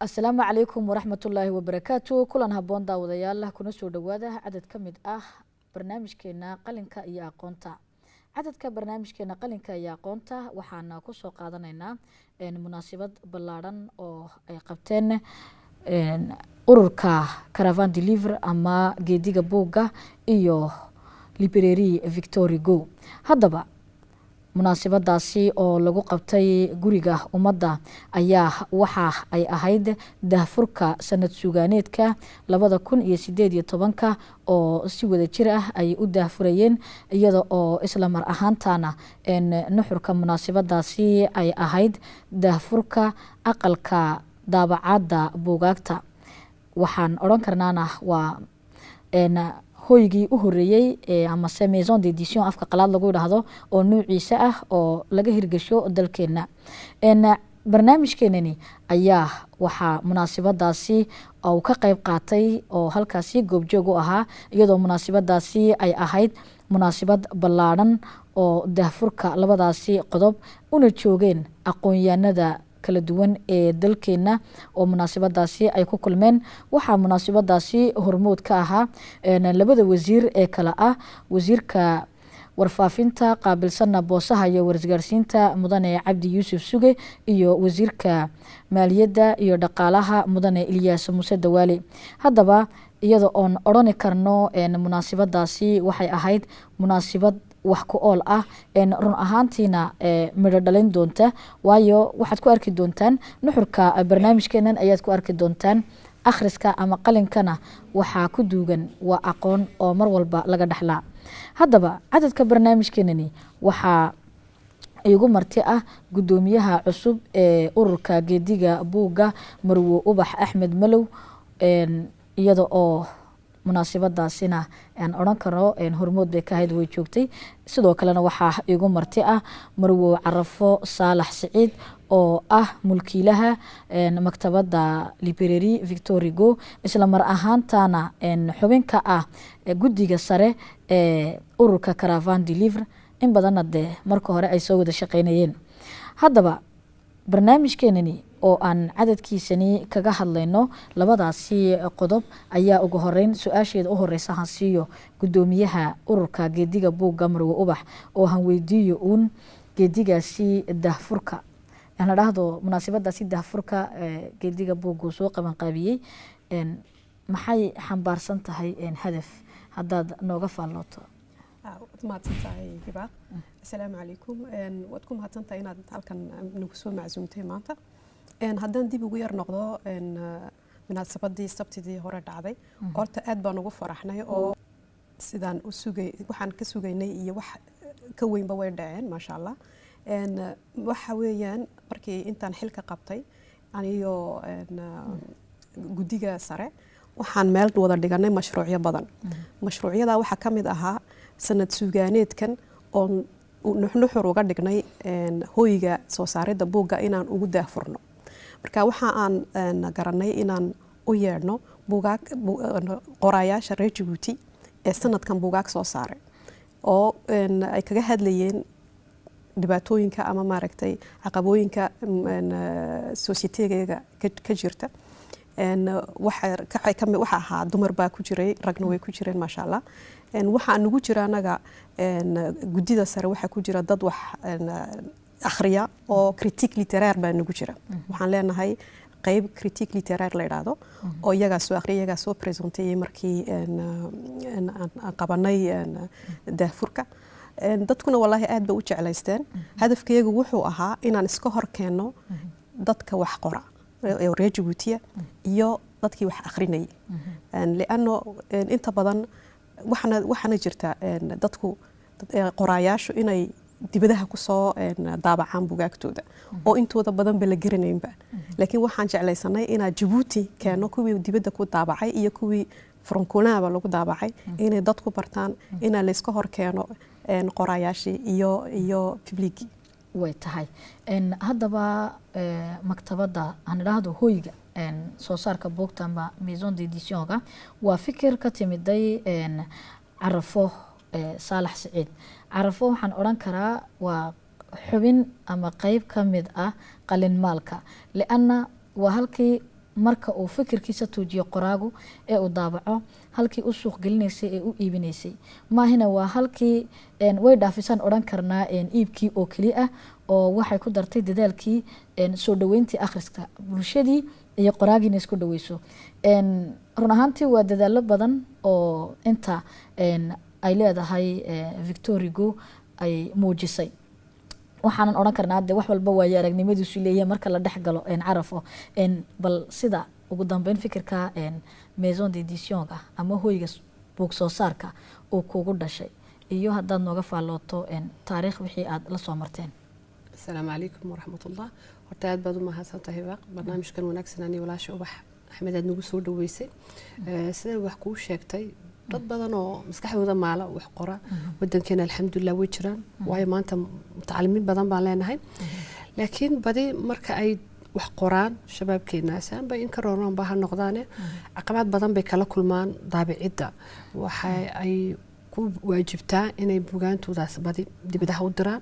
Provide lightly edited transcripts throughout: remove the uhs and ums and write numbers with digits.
السلام عليكم ورحمة الله وبركاته. كلنا هبون داوديال كنا سو دواده عدد كمid ah barnaamijkeena qalinka iyo aqoonta. Cadadka barnaamijkeena qalinka iyo aqoonta waxaan ku soo qaadanaynaa munaasabad ballaaran oo ay qabteen ururka Caravan Deliver ama geediga buuga iyo Library Victoria Go. Haddaba munaasabadaasi oo lagu qabtay guriga ummadda ayaa waxa ay ahayd daahfurka sanad suugaaneedka 2018 oo si wada jir ah ay u daahfurayeen iyada oo isla mar ahaantaana nuxurka munaasabadaasi ay ahayd daahfurka aqalka daabacada buugaagta. waxaan oran karnaana waa hoygii u horeeyay ama maison d'édition afka qalaad lagu yiraahdo oo nuuciisa ah oo laga hirgasho dalkeena. barnaamijkeenani ayaa waxa munaasabadaasi oo ka qayb qaatay oo halkaasi goobjoog u ahaa iyadoo munaasabadaasi ay ahayd munaasabad ballaaran oo daahfurka labadaasi qodob una joogeen aqoon-yahanada kala duwan ee dalkeena oo munaasabadaasi ay ku kulmeen. waxaa munaasabadaasi hormood ka ahaa labada wasiir ee kala ah wasiirka warfaafinta qaabilsana boosaha iyo wargaarsiinta mudane Cabdi Yuusuf Suge iyo wasiirka maaliyadda iyo dhaqaalaha mudane Ilyas Muuse Dawaale. haddaba iyada oon oran karno munaasabadaasi waxay ahayd munaasabad wax ku ool ah run ahaantiina midho dhalin doonta waayo waxaad ku arki doontaan nuxurka barnaamijkeenan ayaad ku arki doontaan akhriska ama qalinkana waxaa ku duugan waa aqoon oo mar walba laga dhaxlaa. haddaba cadadka barnaamijkeenani waxaa igu marti ah gudoomiyaha cusub ee ururka geediga buuga Marwo Ubax Axmed Malow iyada oo munaasabadaasina aan oran karo hormood bay ka ahayd way joogtay. sidoo kalena waxaa igu marti ah Marwo Carafo Saalax Saciid oo ah mulkiilaha maktabada Library Victoria Go isla mar ahaantaana xubinka ah guddiga sare ee ururka Caravan Deliver in badan marka hore ay soo wada shaqeynayeen. haddaba barnaamijkeenani oo aan cadadkiisani kaga hadlayno labadaasi qodob ayaa ugu horeyn su'aasheeda u horeysa han siiyo gudoomiyaha ururka geediga buuga Marwo Ubax oo han weydiiyo geedigaasi daahfurka ana dhahdo munaasabadaasi daahfurka geediga buuga soo qaban qaabiyay maxay xambaarsan tahay hadaf haddaad nooga faallooto. maadsantahay Hiba. السلام عليكم وادكم هاتنتا inaad halkan nagu soo macsuumtay maanta haddaan dib ugu yar noqdo munaasabadii sabtidii hore dhacday horta aad baan ugu faraxnay oo sidaan u sugay waxaan ka sugaynay iyo wax ka weynba way dhaceen maasha Allah. waxa weeyaan markii intaan xilka qabtay aniyo guddiga sare waxaan meel wada dhiganay mashruucyo badan. mashruucyada waxa kamid ahaa sanad suugaaneedkan oo nuxur uga dhignay hoyga soo saaridda buuga inaan ugu daahfurno. marka waxa aan garanay inaan u yeedhno buugaag qorayaasha reer Djibouti ee sanadkan buugaag soo saaray oo ay kaga hadlayeen dhibaatooyinka ama maaragtay caqabooyinka society-ga ka jirta. waxa ahaa dumar baa ku jiray ragna way ku jireen maasha Allah. waxa nagu jira anaga guddida sare waxa ku jira dad wax akhriya oo critique littéraire baa nagu jira. waxaan leenahay qayb critique littéraire la yiraahdo oo iyaga soo akhriya iyaga soo presenteeyay markii aan qabanay daahfurka. dadkuna wallahi aad bay u jeclaysteen. hadafkeegu wuxuu ahaa inaan iska hor keeno dadka wax qora ee reer Djibouti iyo dadkii wax akhrinayay. li'anno inta badan waxana jirta dadku qorayaashu inay dibadaha kusoo daabacaan bugaagtooda oo intooda badan ba la garanaynba laakiin waxaan jeclaysanay inaan Djibouti keeno kuwii dibadda ku daabacay iyo kuwii franconaaba lagu daabacay inay dadku bartaan inaan la iska hor keeno qoraayaashii iyo publicii way tahay haddaba maktabadda aan idhaahdo hoyga soo saarka buugta ama maison d'édition-ga waa fikir ka timiday Carafo Saalax Saciid Carafo waxaan oran karaa waa xubin ama qayb ka mid ah qalin maalka lianna waa halkii marka uu fikirkiisa tuujiyo qoraagu ee uu daabaco halkii u suuq gelinaysay ee u iibinaysay maahina waa halkii way dhaafisaan oran karnaa iibkii oo kali ah oo waxay ku dartay dadaalkii soo dhaweyntii akhriska bulshadii iyo qoraagiina isku dhaweyso run ahaantii waa dadaalo badan oo inta ay leedahay Victor Hugo ay muujisay waxaan oran karnaa wax walba waa aragnimadiisu leeyahay marka la dhex galo Carafo bal sida ugu dambeyn fikirka maison d'édition-ga ama hoyga buug soo saarka oo kugu dhashay iyo haddaad nooga faalooto taariikh wixii aad la soo marteen. السلام عليكم ورحمة الله. horta aad baad u mahadsantahay barnaamijkan wanaagsan ani walaasha Ubax Axmed aad nagu soo dhaweysay sida wax ku sheegtay dad badan oo maskaxdooda maala wax qora wadankeena alxamdulillah way jiraan way maanta mutacalimiin badan baan leenahay laakiin badi marka ay wax qoraan shababkeena saanba in ka roonaan baa noqdaane caqabad badan bay kala kulmaan daabicidda waxa ay ku waajibtaa inay buugaantoodaas badi dibadaha u diraan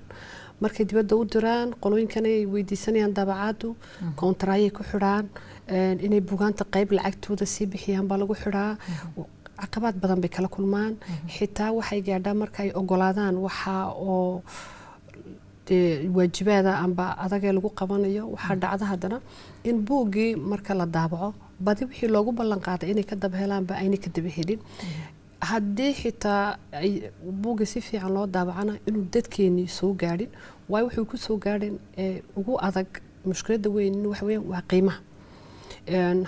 markay dibadda u diraan qolooyinkan ay weydiisanayaan daabacaadu kontraayay ku xidhaan inay buugaanta qayb lacagtooda sii bixiyaan baa lagu xidhaa caqabad badan bay kala kulmaan xitaa waxay gaadhaan marka ay ogolaadaan waxa oo waajibaada amba adaga lagu qabanayo waxa dhacda hadana in buugii marka la daabaco badi wixii loogu ballan qaaday inay ka dab helaan ba aynay ka dab helin haddii xitaa buugga si fiican loo daabacana inuu dadkeenii soo gaadhin waayo wuxuu ku soo gaadhin ugu adag mushkiladda weyn waxa weeyaan waa qiimaha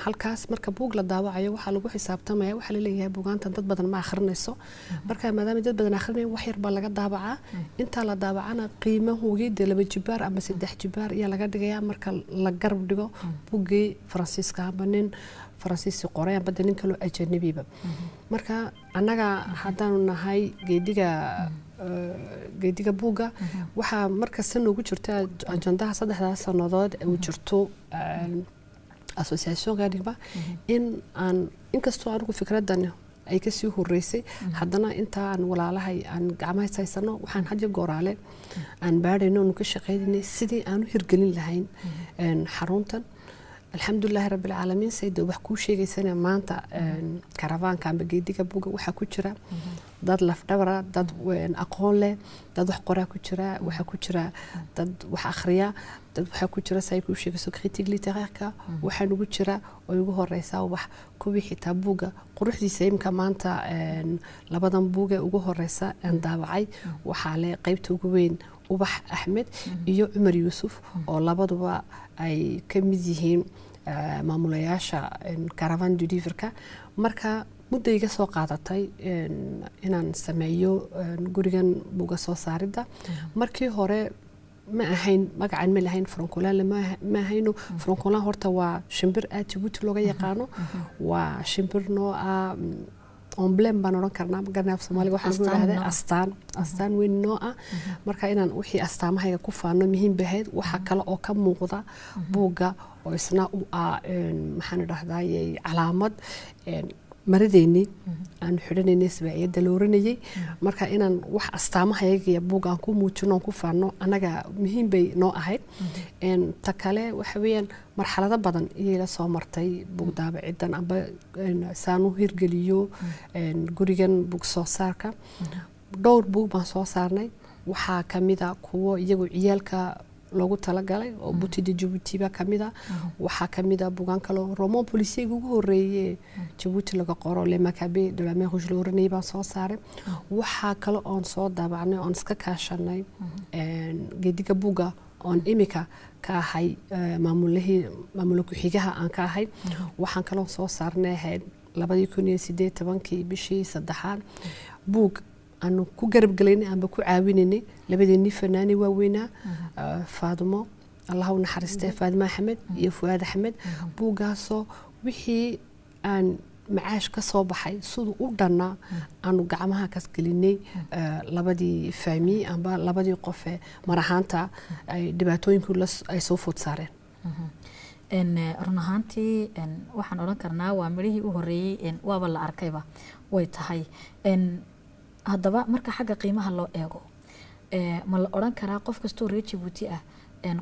halkaas marka buug la daawacayo waxaa lagu xisaabtamaya waxaa laleeyahay buugaanta dad badan ma akhrinayso marka maadaama dad badan akhrinayo wax yar baa laga daabacaa intaa la daabacana qiimahoogii dee 2 jibaar ama 3 jibaar ayaa laga dhigayaa marka la garab dhigo buuggii Faransiiska amba nin Faransiisi qoray amba nin kale ajnabiba marka annaga haddaanu nahay geediga buugga waxaa markasta noogu jirta ajandaha 3 sanadood uu jirto association gaadiba in aan inkastoo anigu fikradan ay ka sii horeysay haddana inta aan walaalahay aan gacmaha saysano waxaan hadda gooraale aan baadhayno oo ka shaqeynay sidii aan u hirgelin lahayn xaruntan alxamdulillah rabbil caalamiin saydo wax ku sheegaysana maanta karavanka amba geediga buugga waxa ku jira dad lafdhabara dad aqoon leh dad wax qoraa ku jira waxa ku jira dad wax akhriya dad waxa ku jira say ku sheegayso critique littéraire waxa ugu jira oo ugu horeysa wax kuwii xitaa buugga quruxdiisa imka maanta labadan buugga ugu horeysa aan daabacay waxa le qaybta ugu weyn Ubax Axmed iyo Umar Yuusuf oo labaduba ay ka mid yihiin maamulayaasha Caravan du Livre marka muddo iga soo qaadatay inaan sameeyo gurigan buuga soo saaridda markii hore ma ahayn magacan ma lahayn Francolan ma ahayno Francolan horta waa shimbir aad Djibouti looga yaqaano waa shimbir noo emblem baan oran karnaa maganaaf Soomaaliga waxa lagu yiraahdaa astaan weyn noo ah marka inaan wixii astaamahayga ku faano muhiim bahayd waxa kale oo ka muuqda buugga oo isna maxaan idhaahdaa calaamad maradeeni aan xidhanaynay sabaayada looranayay marka inaan wax astaamahayga buug aan ku muujino ku faano anaga muhiim bay noo ahayd ta kale waxa weeyaan marxalado badan iyay la soo martay buug daabacidan amba saanu hirgeliyo gurigan buug soo saarka dhowr buug baan soo saarnay waxa kamida kuwo iyagu ciyaalka loogu talagalay oo Buti de Djibouti ba kamida waxa kamida buugaan kale roman policier ugu horeeyay Djibouti laga qoro Le Macabre de la Mer Rouge looranay baan soo saaray waxa kale oo soo daabacnay oo iska kaashanay geediga buuga oo imika ka ahay maamulka ku xigaha aan ka ahay waxaan kale oo soo saarnay 2018 bishii 3 buug aanu ku garab galaynay amba ku caawinaynay labadeennii fanaani waaweynaa Faadumo Allah u naxariistay Faadima Axmed iyo Fuaad Axmed buugaasoo wixii aan macaash ka soo baxay siduu u dhannaa aanu gacmaha kas gelinay labadii faami amba labadii qof ee marahaanta ay dhibaatooyinku ay soo food saareen run ahaantii waxaan odhan karnaa waa midhihii u horreeyey waaba la arkayba way tahay haddaba marka xagga qiimaha loo eego ma la odhan karaa qof kastoo reer Djibouti ah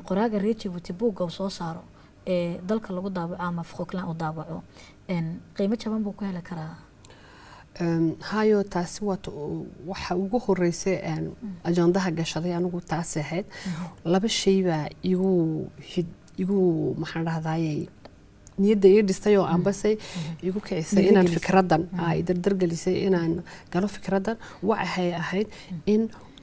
qoraaga reer Djibouti buugga uu soo saaro ee dalka lagu daabaco ama Falkland u daabaco qiimo jaban buu ku heli karaa hayo taasi waxa ugu horeysay ajandaha gashaday anigu taas ahayd laba shay baa igu maxaan dhahdaayay niyadda ii dhistay oo aanbase igu kicisay inaan fikradan ay dardargelisay inaan galo fikradan waxay ahayd in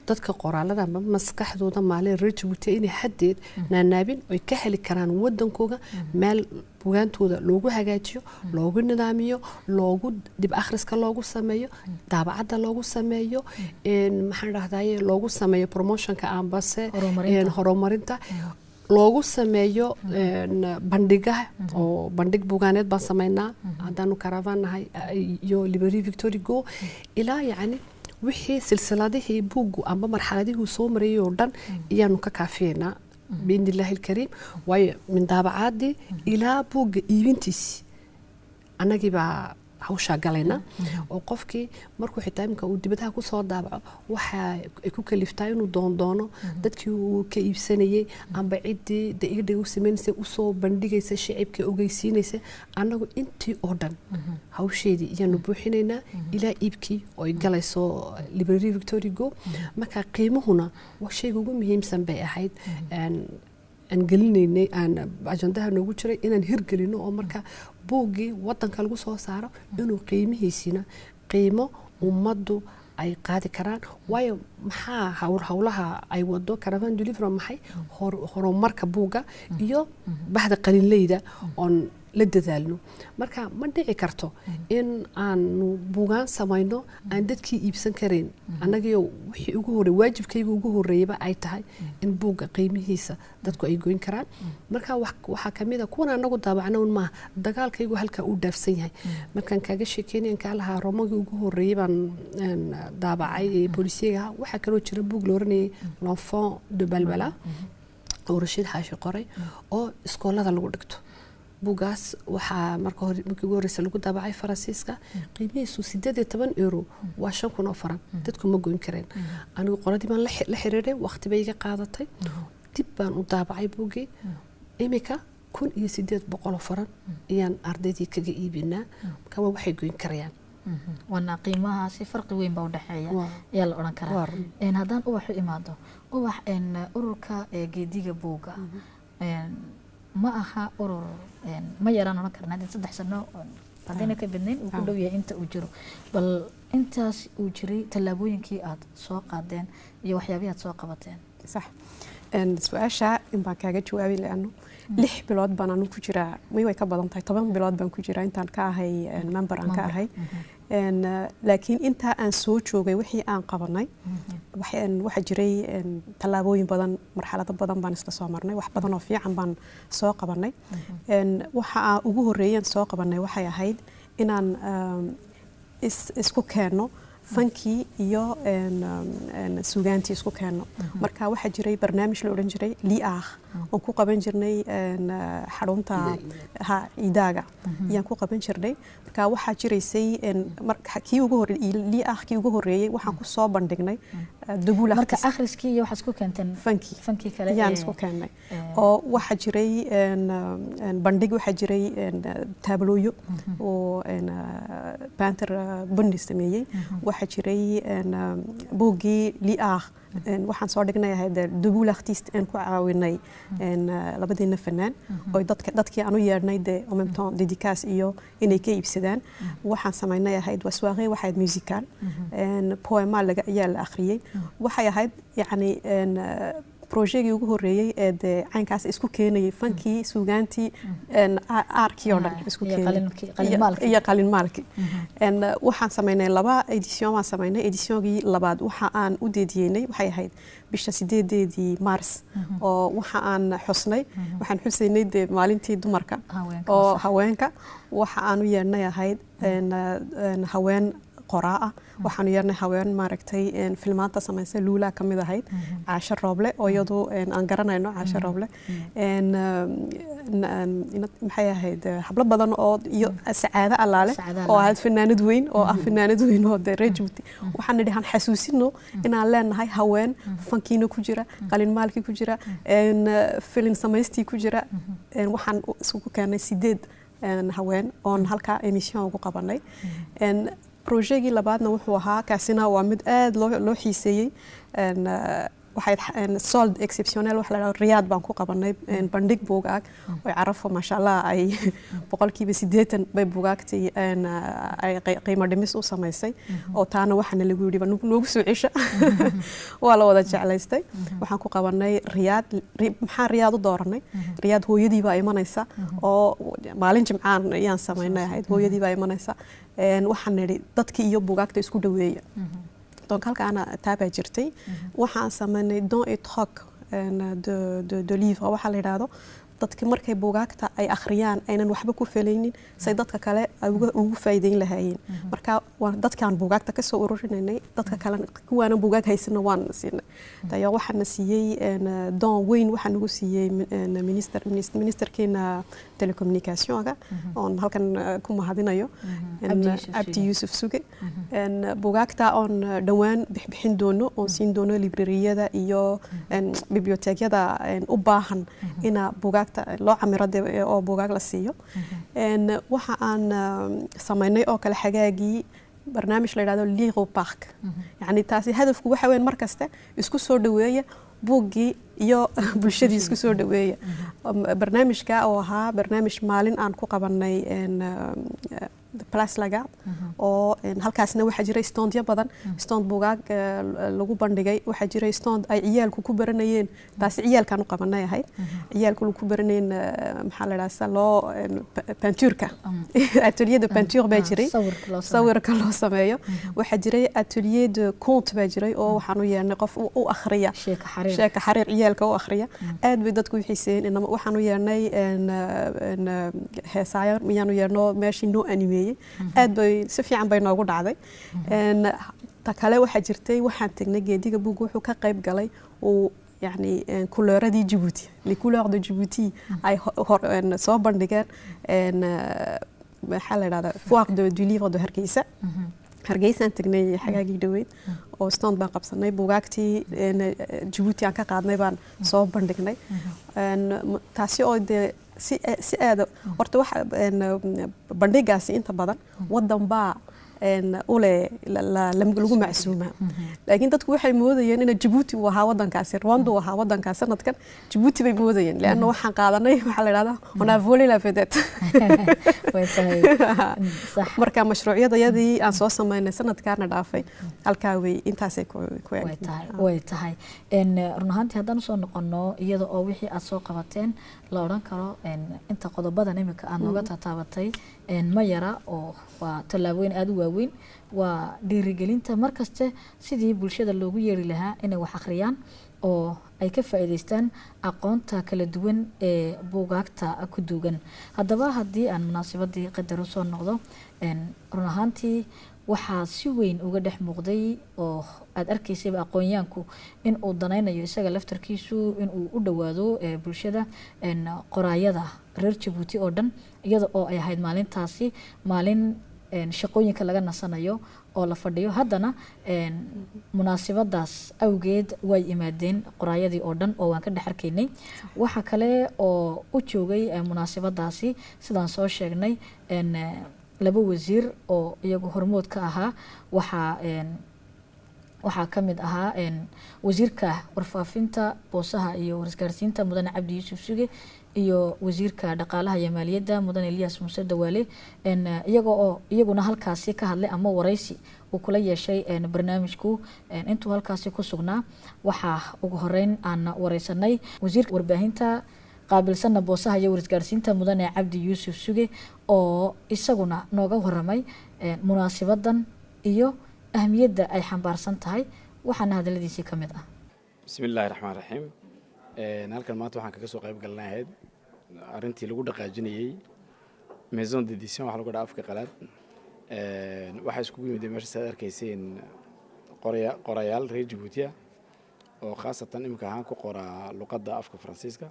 dadka qoraalada ama maskaxdooda maalin reer Djibouti inay haddeed naanaabin ay ka heli karaan wadankooda meel buugaantooda loogu hagaajiyo loogu nidaamiyo loogu dib akhriska loogu sameeyo daabacada loogu sameeyo maxaan dhahdaayay loogu sameeyo promotionka ambase horumarinta loogu sameeyo bandhigaha oo bandhig buugaaneed baan sameynaa haddaanu karavaan nahay iyo Librairie Victor Hugo ilaa yacni wixii silsiladihii buuggu amba marxaladihii soo marayay oo dhan iyaanu ka kaafiyeynaa biidnillaahi alkariim waayo min daabacaadii ilaa buugga iibintiisi annagii baa hawshaa galayna oo qofkii markuu xitaa imka uu dibadaha ku soo daabaco waxa ay ku kaliftaa inuu doono dadkii uu ka iibsanayay amba ciddii da'iidhay u samaynaysa u soo bandhigaysa shicibka ogeysiinaysa annagu intii oo dhan hawsheedii iyaanu buuxinaynaa ilaa iibkii oo ay galayso Librairie Victor Hugo marka qiimuhuna waa shayga ugu muhiimsan bay ahayd aan gelinaynay aan ajandaha noogu jiray inaan hirgelino oo marka buuggii wadanka lagu soo saaro inuu qiimihiisina qiimo ummaddu ay qaadi karaan waayo maxaa hawlaha ay wado Caravan du Livre maxay horumarka buugga iyo bahda qalinleyda oon la dadaalno marka ma dhici karto in aanu buugaan samayno aan dadkii iibsan kareyn annagiyo wixii ugu horeeyay waajibkaygu ugu horeeyay ay tahay in buugga qiimihiisa dadku ay goyn karaan marka waxa kamid ah kuwan anagu daabacno ma dagaalkaygu halka uu dhaafsan yahay markaan kaaga sheekeynay ka lahaa romagii ugu horeeyay baan daabacay polisiga waxa kale jira buug looranay L'Enfant de Balbala oo Rashid Xaashi qoray oo iskoolada lagu dhigto buugaas waxaa markii ugu horreysay lagu daabacay Faransiiska qiimihiisu 18 euro waa 5,000 oo faran dadku ma goyn kareen anigu qoladii baan la xiriiray waqti bay iga qaadatay dib baan u daabacay buugii imika 1,800 oo faran iyaan ardaydii kaga iibinaa kama waxay goyn karayaan wana qiimahaasi farqi weyn baa u dhaxeeya ayaa la oran karaa haddaan ubax u imaado ubax ururka geediga buugga ma aha urur ma yaraan oran karnaa 3 sano haddayna ka badnayn uu ku dhow yahay inta uu jiro bal intaas uu jiray tallaabooyinkii aad soo qaadeen iyo waxyaabihii aad soo qabateen صح su-aasha in baan kaaga jawaabi laano 6 bilood baan anu ku jiraa way ka badan tahay 10 bilood baan ku jiraa intaan ka ahay member aan ka ahay laakiin inta aan soo joogay wixii aan qabanay waxa jiray tallaabooyin badan marxalado badan baan isla soo marnay wax badan oo fiican baan soo qabanay waxa ugu horeeyay soo qabanay waxay ahayd inaan isku keeno fankii iyo suugaantii isku keeno marka waxa jiray barnaamij la oran jiray liah oo ku qaban jirnay xarunta idaaga ayaan ku qaban jirnay marka waxa jiraysay marka kii ugu horeeyay liah kii ugu horeeyay waxaan ku soo bandhignay dubula marka akhriskii iyo waxa isku keenteen fankii kale ayaan isku keenay oo waxa jiray bandhig waxa jiray tablooyo oo banter bundi sameeyay waxa jiray buuggii liah waxaan soo dhignay ahayd dubula artist aan ku caawinay labadiina fanaan oo dadkii aan u yeernay de en même temps dédicace iyo inay ka iibsadaan waxaan sameynay ahayd soirée waxayd musical poema laga ayaa la akhriyay waxay ahayd yani projectgii ugu horeeyay ee de caynkaas isku keenayay fankii suugaantii aarkii oo dhan isku keenay iyo qalin maalkii waxaan sameynay 2 edition waan sameynay editiongii labaad waxa aan u deediyeynay waxay ahayd bisha 8 Mars oo waxa aan xusnay waxaan xusaynay de maalintii dumarka oo haweenka waxa aan u yeernay ahayd haween qoraa waxaan yeernay haween maaragtay filmaanta sameysay luula kamid ahayd Caasha Rooble oo iyadu aan garanayno Caasha Rooble maxay ahayd hablo badan oo iyo Sacaada Allaale oo ahayd fanaanad weyn oo fanaanad weyn oo Rejuti waxaan nidhahan xasuusino inaan leenahay haween fankiina ku jira qalin maalkii ku jira film samaystii ku jira waxaan isku keenay 8 haween oon halka emission ugu qabanay projectgii labaadna wuxuu ahaa kaasina waa mid aad loo xiiseeyay waxay sold exceptionnel wax la yiraahdo Riyadh baan ku qabanay bandhig buugaag oo carafo ma sha Allah ay 80% bay buugaagtay ay qiimo dhimis u sameysay oo taana waxana lagu yiri noogu soo cisha waa la wada jeclaystay waxaan ku qabanay Riyadh maxaa Riyadh u dooranay Riyadh hooyadii baa imanaysa oo maalin jimcaan ayaan sameynay ahayd hooyadii baa imanaysa waxaan niri dadkii iyo buugaagta isku dhaweeya donc halkaana taabaa jirtay waxaan sameynay don et troc de livre waxa la yiraahdo dadka markay buugaagta ay akhriyaan aynan waxba ku feelaynin say dadka kale ay ugu faa'iideyn lahaayeen marka dadkaan buugaagta ka soo ururinay dadka kale kuwaana buugaag haysana waan siinay tayo waxaan siiyay don weyn waxaan ugu siiyay ministerkeena telecommunicationka on halkan ku mahadinayo Abdi Yusuf Suge buugaagta on dhawaan bixin doono oo siin doono librariyada iyo biblioteekyada u baahan ina buugaag loo camirada oo buugaag la siiyo waxa aan sameynay oo kale xagaagii barnaamij la yiraahdo Liro Park yani taasi hadafku waxa weyn markasta isku soo dhaweeya buuggii iyo bulshadii isku soo dhaweeya barnaamijka oo ahaa barnaamij maalin aan ku qabanay Place Lagarde oo halkaasna waxa jiray standyo badan stand buugaag lagu bandhigay waxa jiray stand ay ciyaalku ku baranayeen taas ciyaalkan u qabanay ahayd ciyaalku ku baranayeen maxaa la yiraahdaa loo peintureka atelier de peinture baa jiray sawirka loo sameeyo waxa jiray atelier de conte baa jiray oo waxaan u yeernay qof u akhriya sheeka xariir ciyaalka u akhriya aad bay dadku xiiseen in waxaan u yeernay heesaayo miyaan u yeerno meeshii noo animeeyay aad bay si fiican bay noogu dhacday ta kale waxa jirtay waxaan tagnay geediga buug wuxuu ka qayb galay oo يعني كولورادي جيبوتي لي كولور دو جيبوتي اي سو بندغان ان محل هذا فوار دو ليفر دو هرقيسه هرقيسه تغني حاجه دويد oo stand baan qabsanay buugaagtii Djibouti aan ka qaadnay baan soo bandhignay taasi oo si aad horta wax bandhigaasi inta badan wadan baa ule lagu macsuuma laakiin dadku waxay moodayeen in Djibouti uu ahaa wadankaasi Rwanda uu ahaa wadankaas sanadkan Djibouti bay moodayeen laana waxaan qaadanay waxa la yiraahdaa on a volé la vedette marka mashruucyadayadii aan soo sameynay sanadkaana dhaafay halka way intaasay ku way tahay run ahaantii haddaan soo noqono iyada oo wixii aad soo qabateen la oran karo inta qodobadan imika aan uga taabatay ma yara oo waa talaabooyin aad u waaweyn waa dhiirigelinta markaste sidii bulshada loogu yeeri lahaa inay wax akhriyaan oo ay ka faa'iideystaan aqoonta kala duwan ee buugaagta ku duugan haddaba haddii aan munaasabadii qadar soo noqdo run ahaantii waxaa si weyn uga dhex muuqday oo aad arkaysay aqoonyaanku in uu danaynayo isaga laftarkiisu in uu u dhawaado bulshada qoraayada reer Djibouti oo dhan iyada oo ay ahayd maalintaasi maalin shaqooyinka laga nasanayo oo la fadhiyo haddana munaasabadaas awgeed way imaadeen qoraayadii oo dhan oo waan ka dhex arkaynay waxa kale oo u joogay munaasabadaasi sidaan soo sheegnay laba wasiir oo iyagu hormood ka ahaa waxa waxaa ka mid ahaa wasiirka warfaafinta boosaha iyo warisgaarsiinta mudane cabdi yuusuf suge iyo wasiirka dhaqaalaha iyo maaliyadda mudane Ilyas Muuse Dawaale iyaguna halkaasi ka hadlay ama wareysi uu kula yeeshay barnaamijku intuu halkaasi ku sugnaa. waxaa ugu horeyn aan wareysanay wasiirka warbaahinta qaabilsana boosaha iyo warisgaarsiinta mudane cabdi yuusuf suge oo isaguna nooga waramay munaasibadan iyo ahmiyadda ay xambaarsan tahay. waxaana hadaladiisii ka mid ah: bismillaahi raxmaan raxiim. halkan maanta waxaan kaga soo qayb galnayd arrintii lagu dhaqaajinayay maison d'édition waxa lagu dhaaf afka qalaad. waxaa iskugu yimid meesha saad arkayseen qorayaal reer Djibouti oo khaasatan imika ahaan ku qora luqadda afka Faransiiska.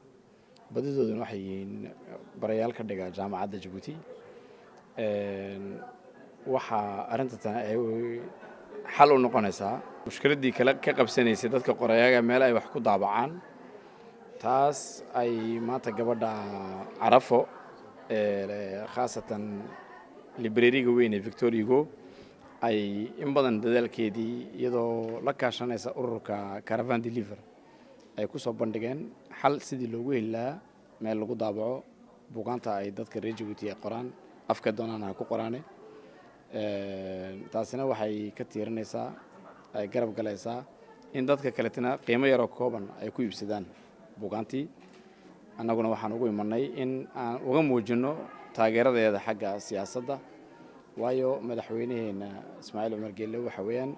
badidooduna waxay yihiin barayaal ka dhiga jaamacadda Djibouti. waxaa arrintan ay xal u noqonaysaa mushkiladii kala ka qabsanaysay dadka qorayaaga meel ay wax ku daabacaan. taas ay maanta gabadha Carafo khaasatan librariga weyn ee Victor Hugo ay in badan dadaalkeedii iyadoo la kaashanaysa ururka Caravan Deliver ay ku soo bandhigeen xal sidii loogu heli lahaa meel lagu daabaco buugaanta ay dadka reer Djibouti ay qoraan afka doonana ku qoraane. taasina waxay ka tiirinaysaa ay garab galaysaa in dadka kaleetana qiimo yar oo kooban ay ku iibsadaan buugaantii. annaguna waxaan ugu imanay in aan uga muujino taageeradeeda xagga siyaasadda, waayo madaxweynaheena Ismaaciil Cumar Geelle waxa weeyaan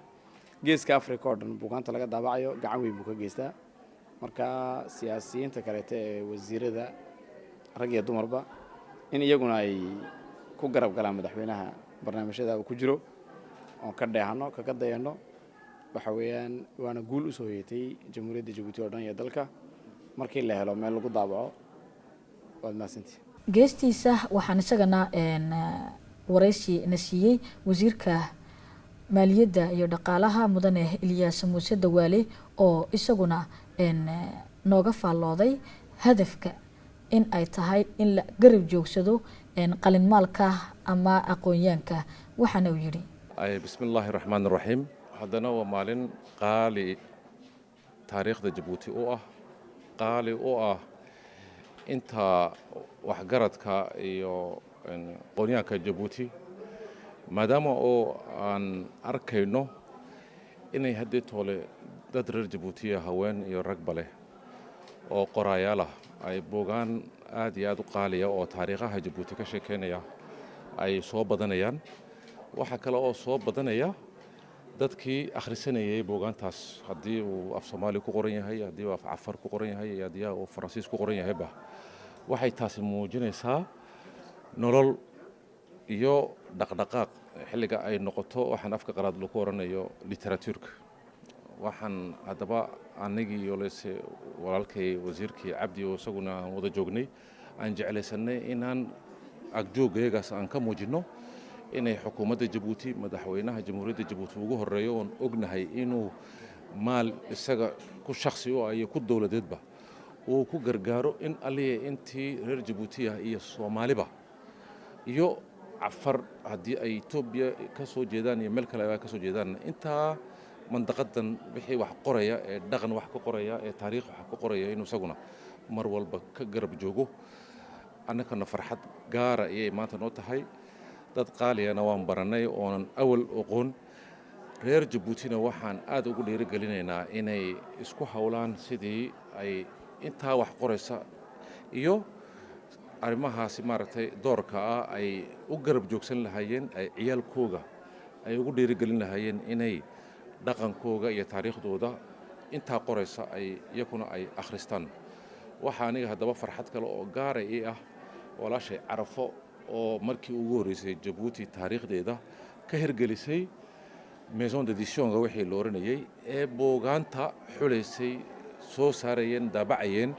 geeska Afrika oo dhan buugaanta laga daabacayo gacan weyn buu ka geystaa. marka siyaasiyiinta kaleete ee wasiirada rag iyo dumarba in iyaguna ay ku garab galaan madaxweynaha barnaamijyada uu ku jiro oo ka dheehano kaga dayano. waxa weeyaan waana guul u soo yeetay jamhuuriyadda Djibouti oo dhan iyo dalka markii la helo meel lagu daabaco. waad mahadsantihiin. geestiisa waxaan isagana wareysi na siiyey wasiirka maaliyadda iyo dhaqaalaha mudane Ilyas Muuse Dawaale oo isaguna nooga faallooday hadafka in ay tahay in la garab joogsado qalin maalka ama aqoonyaanka. waxaana uu yiri: bismillaahi raxmaani raxiim. haddana waa maalin qaali taariikhda Djibouti u ah, qaali u ah inta waxgaradka iyo aqoonyaanka Djibouti, maadaama oo aan arkayno inay haddii toole dad reer Djibouti haween iyo ragba leh oo qorayaal ah ay buugaan aad iyo aad u qaaliya oo taariikhaha Djibouti ka sheekeynaya ay soo badanayaan. waxa kale oo soo badanaya dadkii akhrisanayay buugaantaas, haddii uu af Soomaali ku qoran yahay, haddii uu af Cafar ku qoran yahay, iyo haddii uu Faransiis ku qoran yahayba. waxay taasi muujinaysaa nolol iyo dhaqdhaqaaq xilliga ay noqoto waxaan afka qalaad lagu oranayo literaturka. waxaan haddaba anigii iyo walaalkay wasiirkii Cabdi oo isaguna aan wada joognay aan jeclaysanay inaan agjoogaygaas aan ka muujino inay xukuumadda Djibouti madaxweynaha jamhuuriyadda Djibouti ugu horeeyo oon ognahay inuu maal isaga ku shakhsi u ah iyo ku dowladeedba uu ku gargaaro in aliye intii reer Djibouti iyo Soomaaliba iyo Cafar haddii ay Itoobiya ka soo jeedaan iyo meel kale ay ka soo jeedaan inta mandaqadan wixii wax qoraya ee dhaqan wax ka qoraya ee taariikh wax ka qoraya inuu isaguna mar walba ka garab joogo. annagana farxad gaara ayay maanta noo tahay. dad qaaliyana waan baranay oonan awal aqoon. reer Djiboutina waxaan aad ugu dhiirigelinaynaa inay isku hawlaan sidii ay intaa wax qoraysa iyo arrimahaasi maaragtay doorka ah ay u garab joogsan lahaayeen, ay ciyaalkooga ay ugu dhiirigelin lahaayeen inay dhaqankooga iyo taariikhdooda intaa qoraysa ay iyaguna ay akhristaan. waxaa aniga haddaba farxad kale oo gaara ii ah walaashay Carafo oo markii ugu horeysay Djibouti taariikhdeeda ka hirgelisay maison d'édition wixii la oranayay ee buugaanta xuleysay soo saarayeen daabacayeen.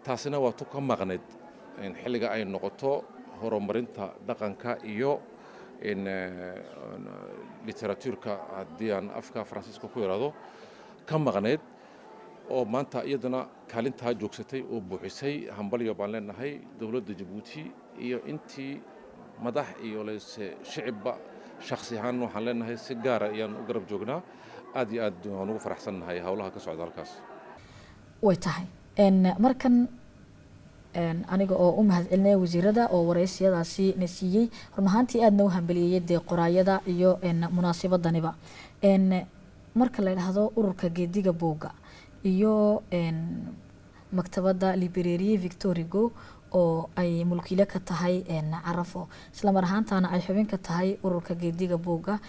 taasina waa tu ka maqneed xilliga ay noqoto horumarinta dhaqanka iyo literaturka haddii aan afka Faransiiska ku yiraahdo ka maqneed oo maanta iyadana kaalintaa joogsatay oo buuxisay. hambalyo baan leenahay dowladda Djibouti iyo intii madax iyo shicibba shakhsi ahaan waxaan leenahay si gaara ayaan u garab joognaa aad iyo aad waan ugu faraxsannahay howlaha ka socda halkaas. way tahay markan aniga oo u mahadcelinaya wasiirada oo wareysiyadaasi na siiyey run ahaantii aadna u hambeliyey dee qoraayada iyo munaasabadaniba marka la yidhaahdo ururka geediga buugga iyo maktabadda librariye Victor Hugo oo ay mulkiile ka tahay carafo isla mar ahaantaana ay xubin ka tahay ururka geediga buugga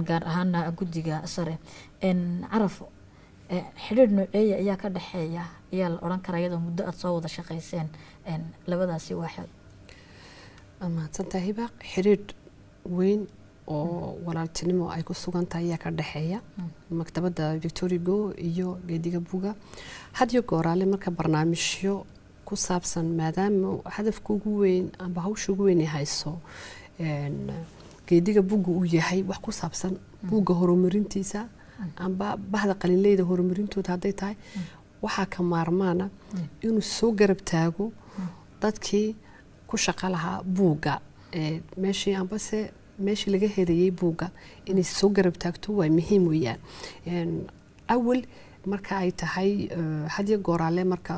gaar ahaana guddiga sare carafo xiriir nooceeya ayaa ka dhaxeeya ayaa la oran karaa iyadoo muddo aad soo wada shaqayseen labadaasi waaxood. mahadsantahay hiba xiriir weyn oo walaaltinimo ay ku sugan tahay ayaa ka dhaxeeya maktabadda Victor Hugo iyo geediga buugga had iyo gooraale marka barnaamijyo ku saabsan maadaama hadafka ugu weyn amba hawsha ugu weyn ay hayso geediga buugga uu yahay wax ku saabsan buugga horumarintiisa amba bahda qalinleyda horumarintooda hadday tahay waxaa ka maarmaana inuu soo garab taago dadkii ku shaqo lahaa buugga meeshii ambase meeshii laga helayay buugga inay soo garab taagto waa muhiim weeyaan awal marka ay tahay hadiyo gooraale marka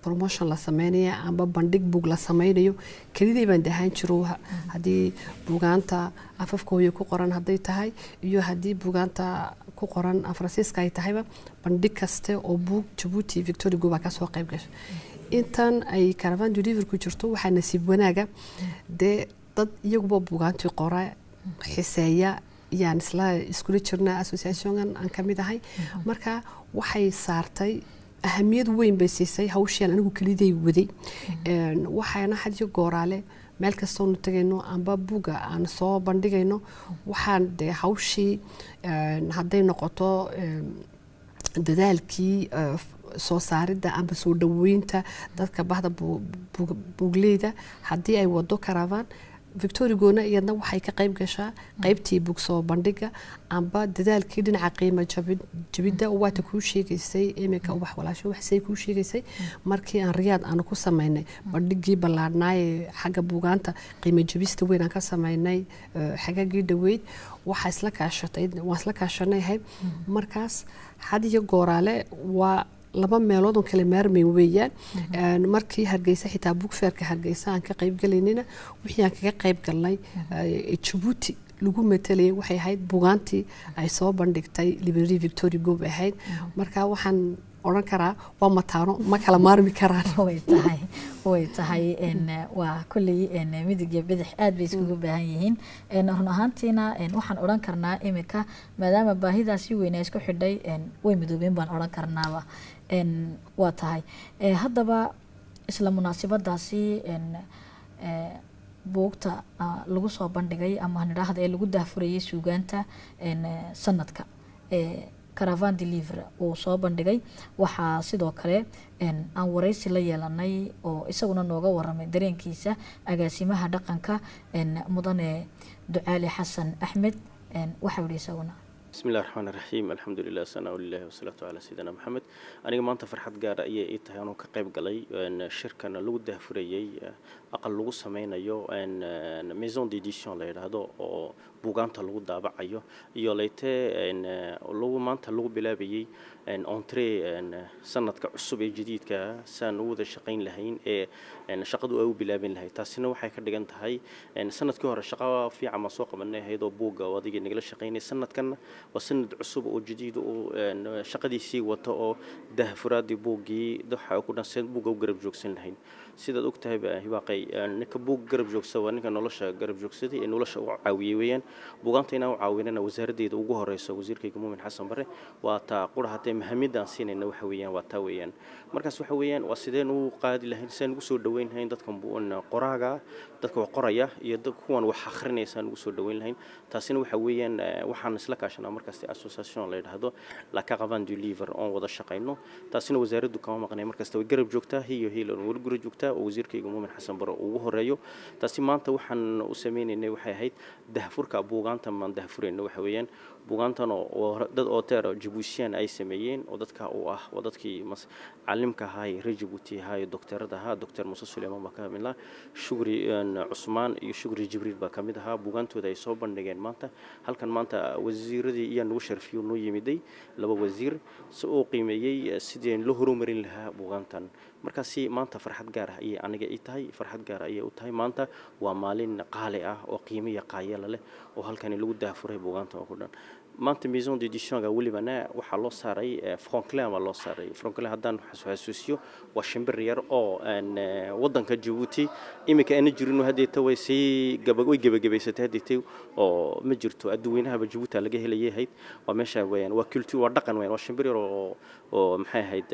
promotion la sameynaya amba bandhig buug la sameynayo kaliday baan dahaan jiro hadii buugaanta afafkooda ku qoran hadday tahay iyo hadii buugaanta ku qoran Faransiiska ay tahayba bandhig kaste oo buug Djibouti Victor Hugo baa ka soo qayb gashay intan ay Caravan du Livre ku jirto waxaa nasiib wanaaga dad iyaguba buugaantii qoraa xiseeya yaan isla iskula jirnaa association aan ka mid ahay marka waxay saartay ahamiyad weyn bay siisay hawshan anigu kaliday waday waxaana had iyo gooraale meel kasta oo tagayno amba buuga aan soo bandhigayno waxaan de hawshii hadday noqoto dadaalkii soo saaridda amba soo dhaweynta dadka bahda buugleyda haddii ay wado Caravan Victor Hugo iyadna waxay ka qayb gashaa qaybtii buug soo bandhiga amba dadaalkii dhinaca qiimo jabidda waata ku sheegaysay imika wax walaasho waxay ku sheegaysay markii aan Riyaad aan ku sameynay bandhigii ballaadhnaa xagga buugaanta qiimo jabista weyn aan ka sameynay xagagii dhaweyd waxa isla kaashanay markaas had iyo gooraale waa laba meelood oo kala maarmay weeyaan markii Hargeysa xitaa buug feerka Hargeysa aan ka qayb galaynina wixii aan kaga qayb galnay Djibouti lagu metelay waxay ahayd buugaantii ay soo bandhigtay library Victor Hugo ahayd marka waxaan oran karaa waa mataano ma kala maarmi karaan way tahay waa kulli midig iyo bidix aad bay iskugu baahan yihiin run ahaantiina waxaan oran karnaa imika maadaama baahidaasi weyn ay isku xidhay way midoobeen baan oran karnaaba waa tahay haddaba isla munaasabadaasi buugta lagu soo bandhigay ama nidhaahda lagu daafurayay suugaanta sanadka Caravan du Livre oo soo bandhigay waxaa sidoo kale aan wareysi la yeelanay oo isaguna nooga waramay dareenkiisa agaasimaha dhaqanka mudane Ducaali Xasan Axmed waxa uu isaguna بسم الله الرحمن الرحيم الحمد لله والصلاة لله والصلاة على سيدنا محمد أنا ما أنت فرحت جارة إيه تهانو كقيب قلي إن شركة لو دهفرية أقل لو سمينا يو إن ميزون ديديشن له هذا أو بوغانتا لو دابع أيو يوليته إن لو ما أنت لو بلابي إن أنتري إن سنة كعصب جديد كسنة ذا شقين لهين إن شقدوا أو بلابين لهي تاسينو حيكر دجنت هاي إن سنة كهر الشقة في عم سوق منه هيدا بوغا وديجي نقل الشقين سنة كان وسند عصب وجديد وشقدي سي وطأ ده فرادي بوجي ده حيكون سند بوجا وقرب جوكسين لهين سيدا دكتها بقى هواقي نك بوج قرب جوكس وانك نولش قرب جوكسدي نولش عاويين بوجانتنا وعاويننا وزارة دي وجوه رئيس وزير كيكمو من حسن بره وتقول حتى مهمدا سين إنه حويان وتويان مركز حويان وسيدنا وقاد لهين سن وسود دوين هين دتكم بون قراجة دتكم قرية يدكون وحخرنا سن وسود دوين لهين تاسين وحويان وحنسلك عشان مركز أسوسياسيون ليد هذا لا Caravan du Livre أو وضع الشقينه تاسين وزارة دكان مقنع مركز توي قرب جوكتا هي والقرب جوكتا وزير كيكمو من حسن بره وجوه رئيو تاسين ما أنت وحن أسمين إنه وحيد دهفور كأبوغان تمن دهفور إنه حويان buugaantan oo dad oo teer Djiboutian ay sameeyeen oo dadka uu ah oo dadkii caalimka ahaa reer Djibouti ahaa doctorada ahaa Dr. Musa Suleyman Makamila Shukri Cusmaan iyo Shukri Jibriil ba kamid ahaa buugaantooda ay soo bandhigeen maanta halkan maanta wasiiradii iyo nagu sharfiyo noo yimiday laba wasiir soo qiimeeyay sidii loo horumarin lahaa buugaantan markaasi maanta farxad gaar ah iyo aniga ii tahay farxad gaar ah ay u tahay maanta waa maalin qaali ah oo qiimo qaayala leh oo halkan lagu daafuray buugaanta oo dhan maanta maison d'édition ga walibana waxa loo saaray Franklin waa loo saaray Franklin haddaan xasuusiyo waa shimbir yar oo wadanka Djibouti imika aan jirino hadeeta way si gabagabaysatay hadeetay oo ma jirto adduunyanaha Djibouti laga helayay waa meesha weeyaan waa culture waa dhaqan weeyaan waa shimbir yar oo maxay ahayd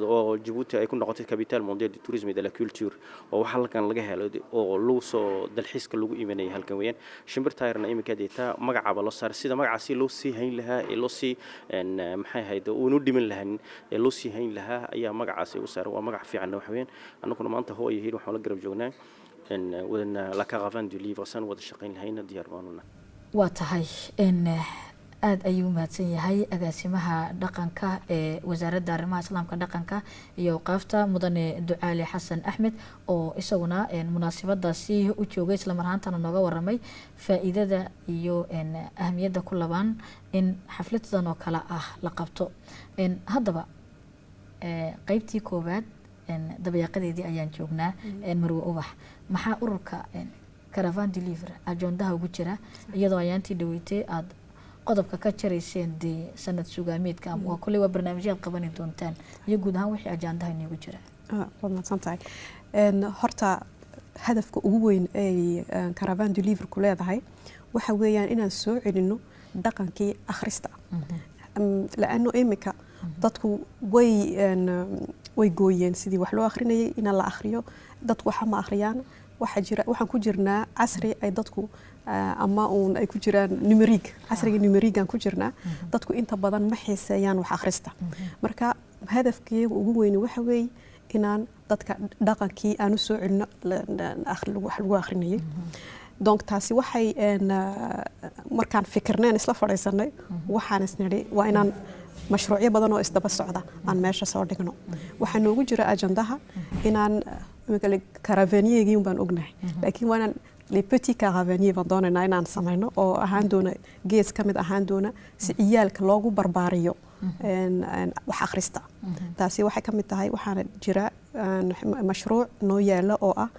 oo Djibouti ay ku noqotay capital mondial du tourisme et de la culture oo waxa halkan laga helo oo loo soo dalxiiska lagu iimanay halkan weeyaan shimbirta yarna imika hadeeta magacaaba loo saaray sida magacaasi loo hayn lahaa ee loo sii maxay ahayd oo uu dhiman lahayn ee loo sii hayn lahaa ayaa magacaasi u saaray waa magac fiican wax weyn annaguna maanta hooyahay waxa la garab joognaa wadana la caravane du livre san wada shaqayn lahayna diyaar baanuna waa tahay aad ayuu mahadsan yahay agaasimaha dhaqanka ee wasaaradda arrimaha islaamka dhaqanka iyo qaafta mudane Ducaale Xasan Axmed oo isaguna munaasabadaasi u joogay isla marhaantana nooga waramay faa'iidada iyo ahmiyadda ku labaan in xafladadan oo kala ah la qabto haddaba qaybtii koobaad dabayaqadeedii ayaan joognaa Marwo Ubax maxaa ururka Caravane du Livre ajoondaha ugu jira iyadoo ayaantii dhaweeytay aad qodobka ka jarayseen sanad suugaameedka ama kulli waa barnaamijyada qaban doontaan iyo guud ahaan wixii ajandaha inagu jira wadnaantahay horta hadafka ugu weyn ee Caravane du Livre ku leedahay waxa weeyaan inaan soo celino dhaqankii akhrista laano imika dadku way gooyeen sidii wax loo akhrinayay in la akhriyo dadku waxa ma akhriyaan waxaan ku jirnaa casri ay dadku ama ay ku jiraan numeric casriga numerigan ku jirnaa dadku inta badan ma xiiseeyaan wax akhrista marka hadafkeegu ugu weyn waxa weey inaan dadka dhaqankii aanu soo celino wax lagu akhrinayay donc taasi waxay markaan fikirneen isla fadhiisanay waxaan isniri waa inaan mashruucyo badan oo isdaba socda aan meesha soo dhigno waxa noogu jira ajandaha inaan caravaniers baan ognahay laakiin waan les petits caravaniers baan doonayna inaan samayno oo ahaan doona gees kamid ahaan doona si ciyaalka loogu barbaariyo wax akhrista taasi waxay kamid tahay waxaana jira mashruuc noo yaala oo ah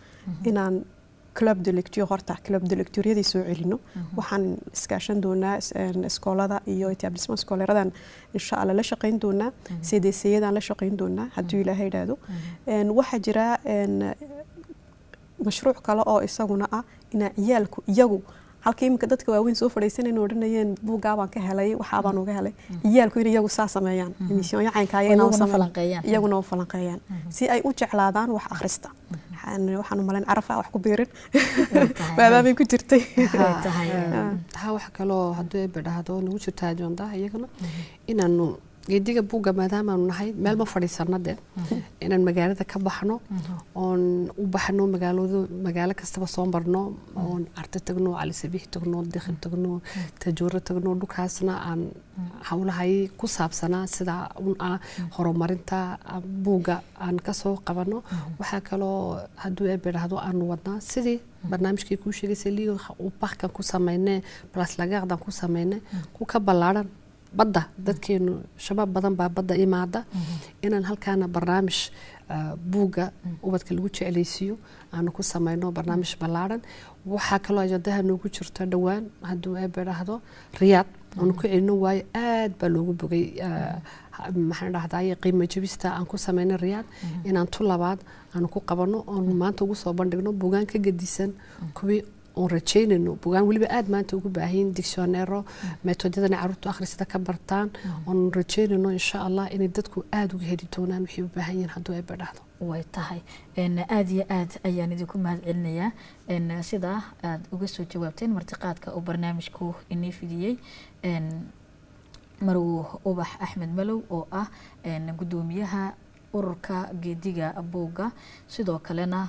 inaan club de lecture horta club de lecture yadii soo celino waxaan iskaashan doonaa iskoolada iyo etablissement iskooleradan insha Allah la shaqayn doonaa CDC-yadan la shaqayn doonaa haddii Ilaahay yiraahdo waxa jira mashruuc kale oo isaguna ah ina ciyaalku iyagu halkii imka dadka waaweyn soo fadhiisanayeen oranayeen buugaa baan ka helay waxa baan uga helay ciyaalku in iyagu saa sameeyaan emission yacaynka iyaguna falanqeeyaan si ay u jeclaadaan wax akhrista waxaan u malayn carafa wax ku beerin maadaama ku jirtay wax kale oo haddii badhaado nagu jirtaa ajoonda iyagana inaanu geediga buuga maadaama aanu nahay meel ma fadhiisanade inaan magaalada ka baxno oon u baxno magaalo kastaba soo marno oon arta tagno cali sabiix tagno dakhil tagno tajooro tagno dhulkaasna aan hawlahay ku saabsanaa sida horumarinta buuga aan kasoo qabano waxaa kaloo hadduu ay badhaado aanu wadnaa sidii barnaamijkii kuu sheegaysay liiga u baxkan ku sameynay plus lagaaqdan ku sameynay ku ka ballaaran badda dadkeenu shabaab badan baa badda imaada inaan halkaana barnaamij buuga ubadka lagu jeclaysiiyo aanu ku samayno barnaamij ballaaran waxaa kaloo ajandaha noogu jirto dhowaan hadduu ay badhaahdo riyaad aanu ku celino waayo aad baa loogu bogay maxaan dhahdaa qiimo jabista aan ku sameynay riyaad inaan tu labaad aanu ku qabano oon maanta ugu soo bandhigno buugaan ka gedisan kuwii oon rajaynayno buugaan weliba aad maanta ugu baahan dictionnaire metodadana carruurtu akhrisada ka bartaan oon rajaynayno insha Allah inay dadku aad uga heli doonaan wixii u baahan yihiin hadduu ay badhaahdo way tahay aad iyo aad ayaan idinku mahadcelinayaa sida aad uga soo jawaabteen martiqaadka oo barnaamijku inii fidiyey Marwo Ubax Axmed Malow oo ah gudoomiyaha ururka geediga buugga sidoo kalena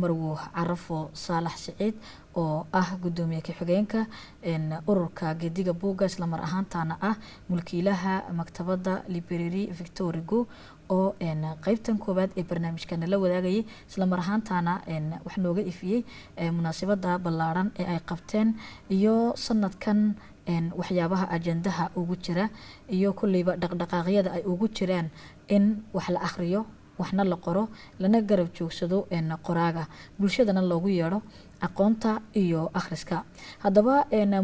marwo carafo saalax siciid oo ah gudoomiye ku-xigeenka ururka geediga buugga isla mar ahaantaana ah mulkiilaha maktabadda library victorigo oo qaybtan koowaad ee barnaamijkana la wadaagayay isla mar ahaantaana wax nooga ifiyey munaasabada ballaaran ee ay qabteen iyo sanadkan waxyaabaha ajandaha ugu jira iyo kulliba dhaqdhaqaaqyada ay ugu jiraan in wax la akhriyo waxna la qoro lana garab joogsado qoraaga bulshadana loogu yeedho aqoonta iyo akhriska haddaba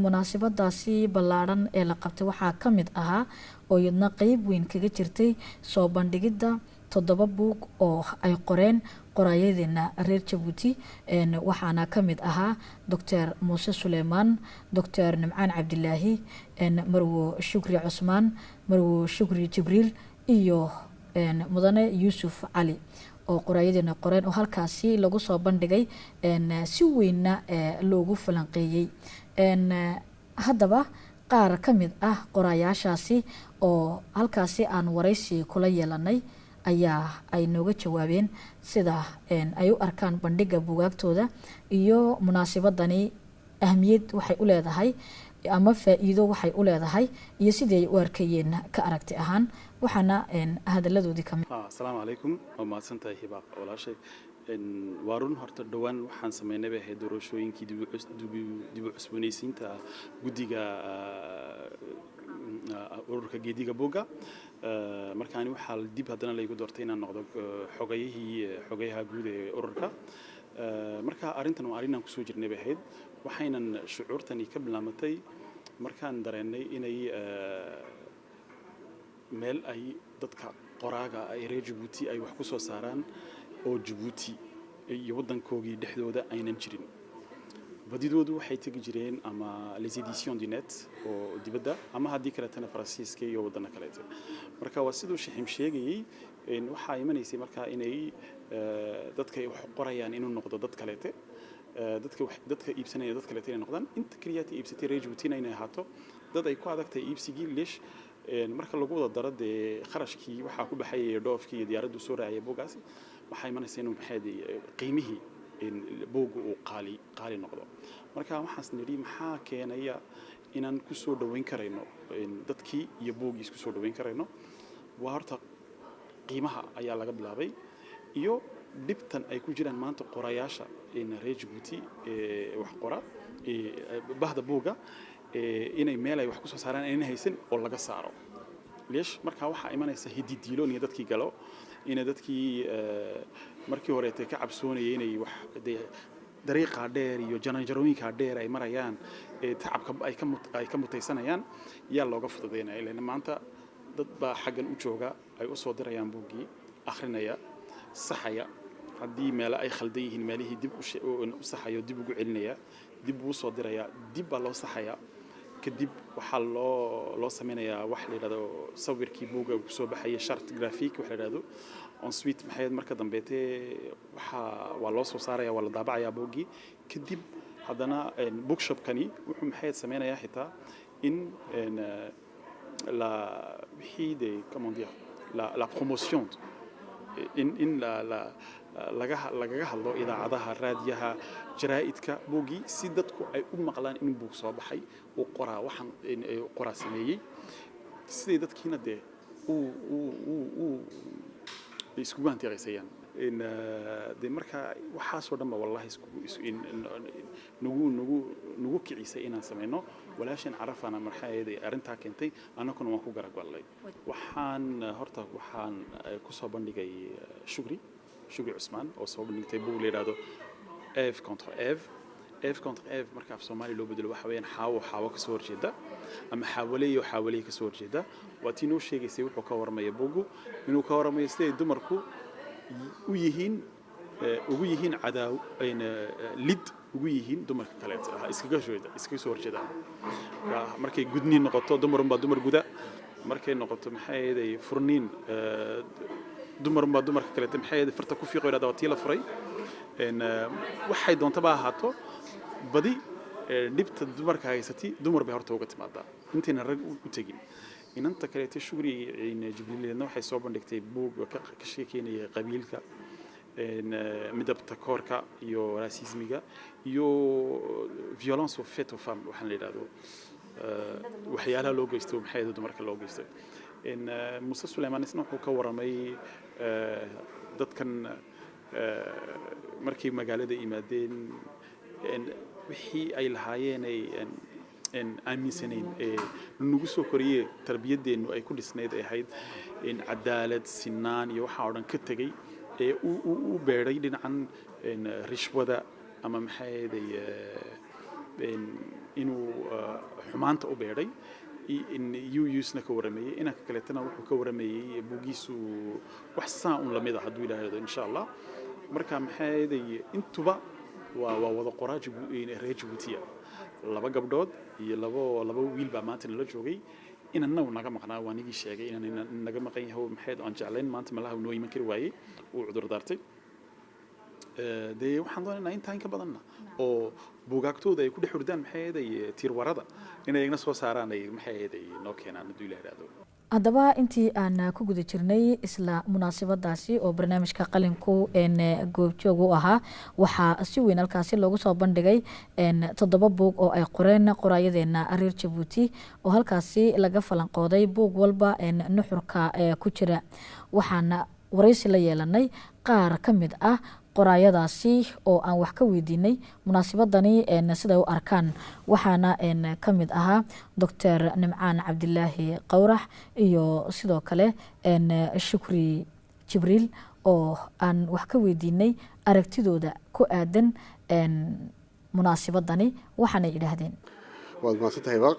munaasabadaasi ballaaran ee la qabtay waxaa ka mid ahaa oo iyadna qeyb weyn kaga jirtay soo bandhigidda 7 buug oo ay qoreen qoraayadeena reer Jabuuti waxaana ka mid ahaa Dr. Muuse Suleymaan, Dr. Nimcaan Cabdilaahi, Marwo Shukri Cusmaan, Marwo Shukri Jibriil iyo mudane Yuusuf Cali oo qoraayadeena qoreen oo halkaasi lagu soo bandhigay si weynna loogu falanqeeyay haddaba qaar ka mid ah qoraayaashaasi oo halkaasi aan waraysi kula yeelanay ayaa ay nooga jawaabeen sida ay u arkaan bandhiga buugaagtooda iyo munaasabadani ahmiyad waxay u leedahay ama faa'iido waxay u leedahay iyo sidii ay u arkayeen ka aragti ahaan waxaana hadaladoodii ka mid assalaamu calaykum waa mahadsantahay hibaaq walaashay waa run horta dhowaan waxaan sameynay bay ahayd doorashooyinkii dib u cusboonaysiinta guddiga ururka geediga buugga markaani waxaa dib haddana laygu doortay inaan noqdo xogayaha guud ee ururka marka arrintan waa arrin aan kusoo jirnay bay ahayd waxaynan shucuurtani ka bilaamatay markaan dareennay inay meel ay dadka qoraaga ay reer Jabuuti ay wax ku soo saaraan oo Jabuuti iyo waddankoogii dhexdooda aynan jirin badidoodu waxay tagi jireen ama les éditions du net oo dibadda ama haddii kaleetana faransiiska iyo waddana kaleeta marka waa siduu Shixim sheegayay waxaa imanaysay markaa inay dadka ay wax qorayaan inuu noqdo dad kaleete dadka iibsanaya dad kaleete inay noqdaan inta kaliyaata iibsatay reer Jabuuti inay ahaato dad ay ku adagtay iibsigii leesh marka lagu wada daro dee kharashkii waxaa ku baxayay dhoofkii iyo diyaaraddu soo raacay buugaasi waxay imanaysaa inuu qiimihii buugga uu qaali noqdo marka waxaas nidhi maxaa keenaya inaan ku soo dhaweyn karayno dadkii iyo buuggii isku soo dhaweyn karayno waa horta qiimaha ayaa laga bilaabay iyo dhibtan ay ku jiraan maanta qorayaasha reer Jabuuti wax qora bahda buugga inay meel ay wax ku soo saaraan inay haysan oo laga saaro leesh marka waxa imanaysa hididiiloon iyo dadkii galo in dadkii markii hore ay ka cabsoonayeen inay wax dariiqa dheer iyo janjarooyinka dheer ay marayaan tacabka ay ka mutaysanayaan yaa looga fududeynaa ilaa maanta dad baa xaggan u jooga ay u soo dirayaan buuggii akhrinaya saxaya haddii meel ay khaldan yihiin meelihii dib u saxayo dib ugu celinaya dib uu soo diraya dib baa loo saxaya kadib waxaa loo sameynayaa wax la yiraahdo sawirkii buugga ku soo baxay chart graphique wax la yiraahdo ensuite maxay marka dambeetay waa loo soo saaraya waa la daabacayaa buuggii kadib haddana bookshop-kani wuxuu maxay sameynayaa xitaa in la promotion in lagaga hadlo idaacadaha raadiyaha jaraa'idka buuggii si dadku ay u maqlaan in buug soo baxay uu qoraa waxaan qoraa sameeyey sidii dadkiina dee iskugu hantiiqaysayaan dee marka waxaasoo dhanba wallahi nagu kicisay inaan sameyno walaashan carafana marxadeeda arrintaa keentay annaguna waan ku garagwallay waxaan ku soo bandhigay Shukri Cusmaan oo soo bandhigtay buug la yiraahdo Eve contre Eve marka af Soomaali loo bedelo waxa weeyaan xaawo ka soo horjeeda ama xaawaleey ka soo horjeeda waa tii noo sheegaysay wuxuu ka warmaya buuggu inuu ka warmayo sidee dumarku ugu yihiin cadaaw lid ugu yihiin dumarka kale iskaga soo horjeeda markay gudniin noqoto dumarunbaa dumar guda markay noqoto maxay ahayd furniin dumarunbaa dumarka kale maxay ahayd farta ku fiiqo yiraahdo tii la furay waxay doontaba ahaato badi dhibta dumarka haysatay dumar bay horta uga timaadaa intayna rag u tagin inanta kaleete shugri jibriileedna waxay soo bandhigtay buug ka sheekeynaya qabiilka midabta koorka iyo racismiga iyo violence faite aux femmes waxaan la yidhaahdo waxyaalaha loo geysto maxay dumarka loo geysto Muuse Suleymaan isna wuxuu ka waramay dadkan markii magaalada yimaadeen wixii ay lahaayeen ay aaminsanayn nagu soo koriyay tarbiyadeennu ay ku dhisnayd ay ahayd in cadaalad sinaan iyo waxa oo dhan ka tagay u beeray dhinacan rishwada ama maxay inuu xumaanta u beeray in UUsna ka waramayay inanka kaleetana wuxuu ka waramayay buugiisu wax saan lamid ah hadduu ilaahdo insha Allah marka maxay intuba waa wada qoraaj reer Djibouti laba gabdhood iyo laba wiil baa maanta la joogay inanna naga maqnaa waa nigi sheegay inaan naga maqan yahay maxay aan jeclayn maanta malaha noo iman kari waayay uu cudur daartay waxaan doonaynaa intaan ka badanna oo buugaagtooda ay ku dhex hurdaan maxay tiirwarada inay igna soo saaraan ay maxay noo keenaan hadduu ilaahay raado haddaba intii aan ku guda jirnay isla munaasabadaasi oo barnaamijka qalinku goobjoog u ahaa waxaa si weyn halkaasi loogu soo bandhigay 7 buug oo ay qoreen qoraayadeena reer Djibouti oo halkaasi laga falanqooday buug walba nuxurka ku jira waxaana waraysi la yeelanay qaar ka mid ah qoraayadaasi oo aan wax ka weydiinay munaasabadani sida u arkaan waxaana ka mid ahaa Dr. Nimcaan Cabdilaahi Qawrax iyo sidoo kale Shukri Jibriil oo aan wax ka weydiinay aragtidooda ku aadan munaasabadani waxaana yiraahdeen waad maasantahay baq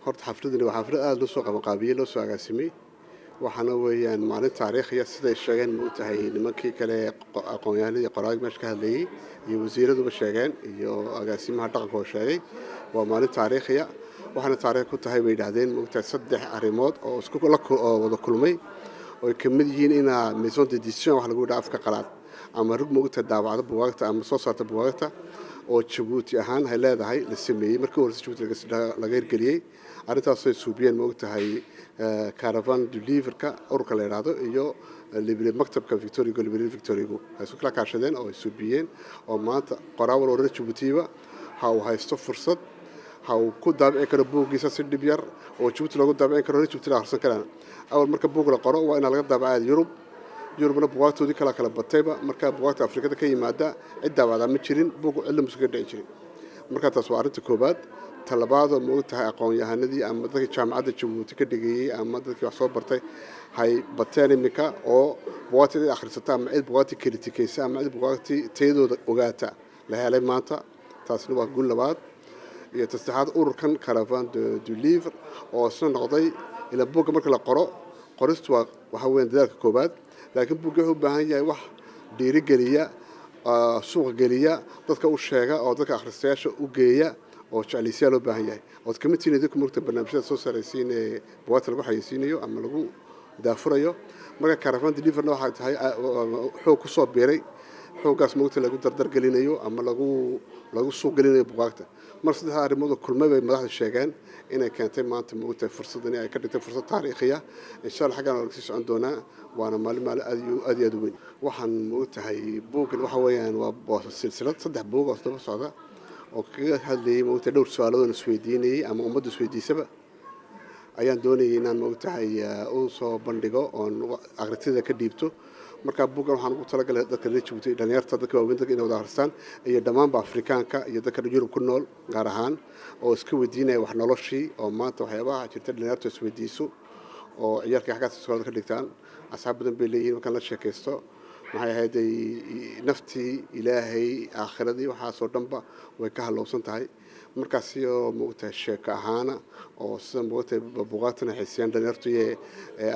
horta xafladani waa xaflad aad loo soo qabanqaabiyay loo soo agaasimay waxaana weeyaan maalin taariikhiya siday sheegeen ma tahay nimankii kale aqoon-yahanadii qoraag meesha ka hadlayay iyo wasiiraduba sheegeen iyo agaasimaha dhaqanka oo sheegay waa maalin taariikhiya waxaana taariikh ku tahay bay yidhaahdeen ma tahay 3 arrimood oo isku wada kulmay oo ka mid yihiin in maison de décision wax lagu dhaaf ka qalaad ama rug moogta daawacda buugaagta ama soo saarta buugaagta oo Djibouti ahaan ay leedahay la sameeyay markii hore Djibouti laga hirgeliyay arintaas ay suubiyeen moogtahay caravan du livre-ka urka la yiraahdo iyo library maktabka Victoria Library Victoria ay soo kala kaashadeen oo ay suubiyeen oo maanta qoraawal oo reer Djibouti-ba haysto fursad ku daabici karo buugiisa si dhib yar oo Djibouti lagu daabici karo reer Djibouti la akhrisan karaan awal marka buug la qoro waa in laga daabacay Yurubna buugaagtoodii kala batayba marka buugaagta Afrikada ka yimaada cid daawada ma jirin buug cilmi muska dhici jirin marka taas waa arinta koobaad talabaad oo moogtahay aqoon-yahanadii ama dadka jaamacadda Djibouti ka dhigayay ama dadkii wax soo bartay hay bateen imika oo buugaagta akhrisata ama cid buugaagta kritikaysa ama cid buugaagta tayadooda ogaata la helay maanta taasna waa guul labaad iyo tasaxaad ururkan caravan du livre oo isna noqday ila buugga marka la qoro qoristu waxa weyn dadaalka koobaad laakiin buugga wuxuu u baahan yahay wax dhiirigeliya suuq geliya dadka u sheega oo dadka akhristayaasha u geeya oo jeclaysiya loo baahan yahay oo kamidtiina dadku marka barnaamijyada soo saaraysiin buugaagta lagu xayeysiinayo ama lagu daafurayo marka caravan delivery waxa tahay xoog ku soo biiray xoogaas moogta lagu dardar gelinayo ama lagu suuq gelinayo buugaagta mar 3 arrimood kulmay bay madaxda sheegeen inay keentay maanta moogta fursadani ay ka dhigtay fursad taariikhiya insha Allah xagan lagu sii socon doonaa waana maalin aad weyn waxaan moogtahay buugan waxa weeyaan waa silsilad 3 buug oo soo socda oo kaga hadlayay moogta dhowr su'aalood oo isweydiinayay ama ummaddu isweydiisaba ayaan doonayay inaan moogtahay oo soo bandhigo oo aqritida ka dhiibto marka buugan waxaan ugu talagalay dadka reer Djibouti dhalinyarta dadka waaweyn dadka inay wada akhristaan iyo dhammaanba Afrikaanka iyo dadka Yurub ku nool gaar ahaan oo iska weydiinaya wax noloshii oo maanta waxyaabaha jirta dhalinyarta isweydiiso oo ciyarka xagaas soo ka dhigtaan asxaab badan bay leeyihiin marka la sheekaysto maxay ahayd naftii ilaahay aakhiradii waxa soo dhanba way ka halowsan tahay markaas iyo moogtahay sheeko ahaana oo sida moogtahay buugaagtana xiisiyaan dhalinyartu ee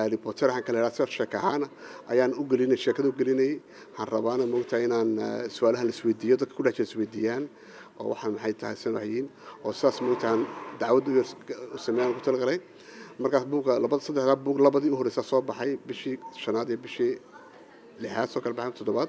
Harry Potter aan kala raadsan sheeko ahaana ayaan u gelinay sheekada u gelinay han rabaana moogtahay inaan su'aalahan isweydiiyo dadka ku dhaxjay isweydiiyaan oo waxaan maxay tahay sanawiin oo saas moogtahay dacwad u sameeyaan ku talagalay markaas buuga 3 buug labadii u horeysa soo baxay bishii 5 iyo bishii 6 soo kala baxay 7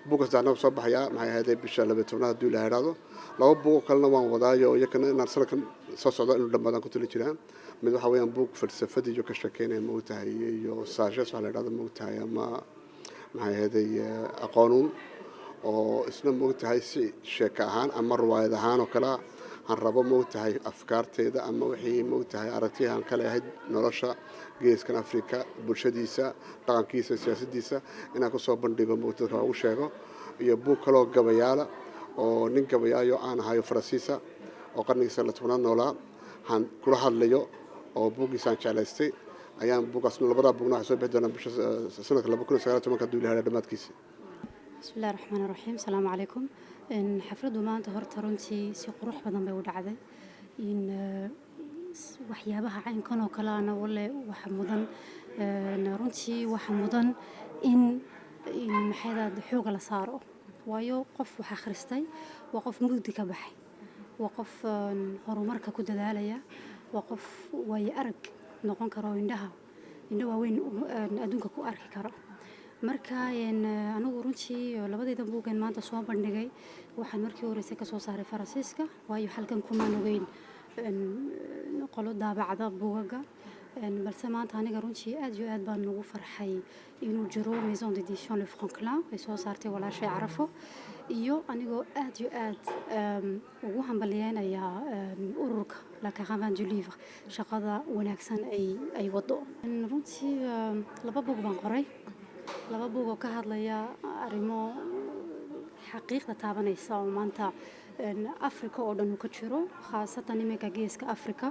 buuggaas daanaba soo baxayaa maxay ahaydee bisha 12 hadduu la yidhaahdo 2 buug kalena waan wadaayo iyakana inaan sanadkan soo socdo inuu dhammaadaan ku tali jiraan mid waxa weeyaan buug falsafada iyo ka sheekeynaya moogtahay iyo saajes waxa la yidhaahdo moogtahay ama maxay ahaydee aqoonuun oo isna moogtahay si sheeko ahaan ama riwaayad ahaan oo kale aan rabo moogtahay afkaarteeda ama wixii moogtahay aragtiyahan kale ahayd nolosha geeskan Afrika bulshadiisa dhaqankiisa siyaasaddiisa inaan ku soo bandhigo moogtahay ugu sheego iyo buug kale oo gabayaala oo nin gabayaayo aan ahayo Faransiisa oo qarniga 19 noolaa han kula hadlayo oo buugiisaan jeclaystay ayaan buugaas labada buugna soo bixi doonaa bisha sanadka 2019 ka duulay dhamaadkiisa. بسم الله الرحمن الرحيم السلام عليكم إن حفلة maanta horta runtii si qurux badan bay u dhacday in waxyaabaha caynkan oo kale ana wale waxa mudan runtii waxa mudan in maxayda xoog la saaro waayo qof waxa akhristay waa qof mugdi ka baxay waa qof horumarka ku dadaalaya waa qof way arag noqon karo indhaha waaweyn adduunka ku arki karo marka anigu runtii labadeeda buugan maanta soo bandhigay waxaan markii horeysay ka soo saaray Faransiiska waayo halkan kuma ogeyn qolo daabacda buugaga balse maanta aniga runtii aad iyo aad baan ugu farxay inuu jiro maison d'édition Le Franklin ay soo saartay walaashay Carafo iyo anigoo aad iyo aad ugu hambalyeynaya ururka La Caravane du Livre shaqada wanaagsan ay wado runtii laba buug baan qoray laba buug oo ka hadlaya arrimo xaqiiqda taabanaysa oo maanta Afrika oo dhan ka jiro khaasatan iminka geeska Afrika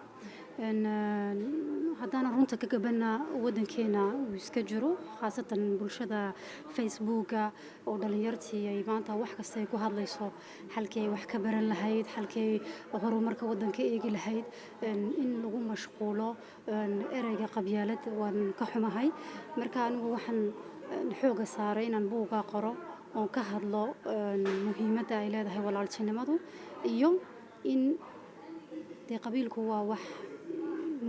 haddana runta ka gabana wadankeena uu iska jiro khaasatan bulshada Facebooka oo dhalinyartii ay maanta wax kasta ay ku hadlayso halkii ay wax ka baran lahayd halkii horumarka wadanka eegi lahayd in lagu mashquulo erayga qabyaalad waan ka xumahay marka anigu waxaan xooga saaray inaan buuga qoro oo ka hadlo muhiimadda ay leedahay walaaltinimadu iyo in qabiilku waa wax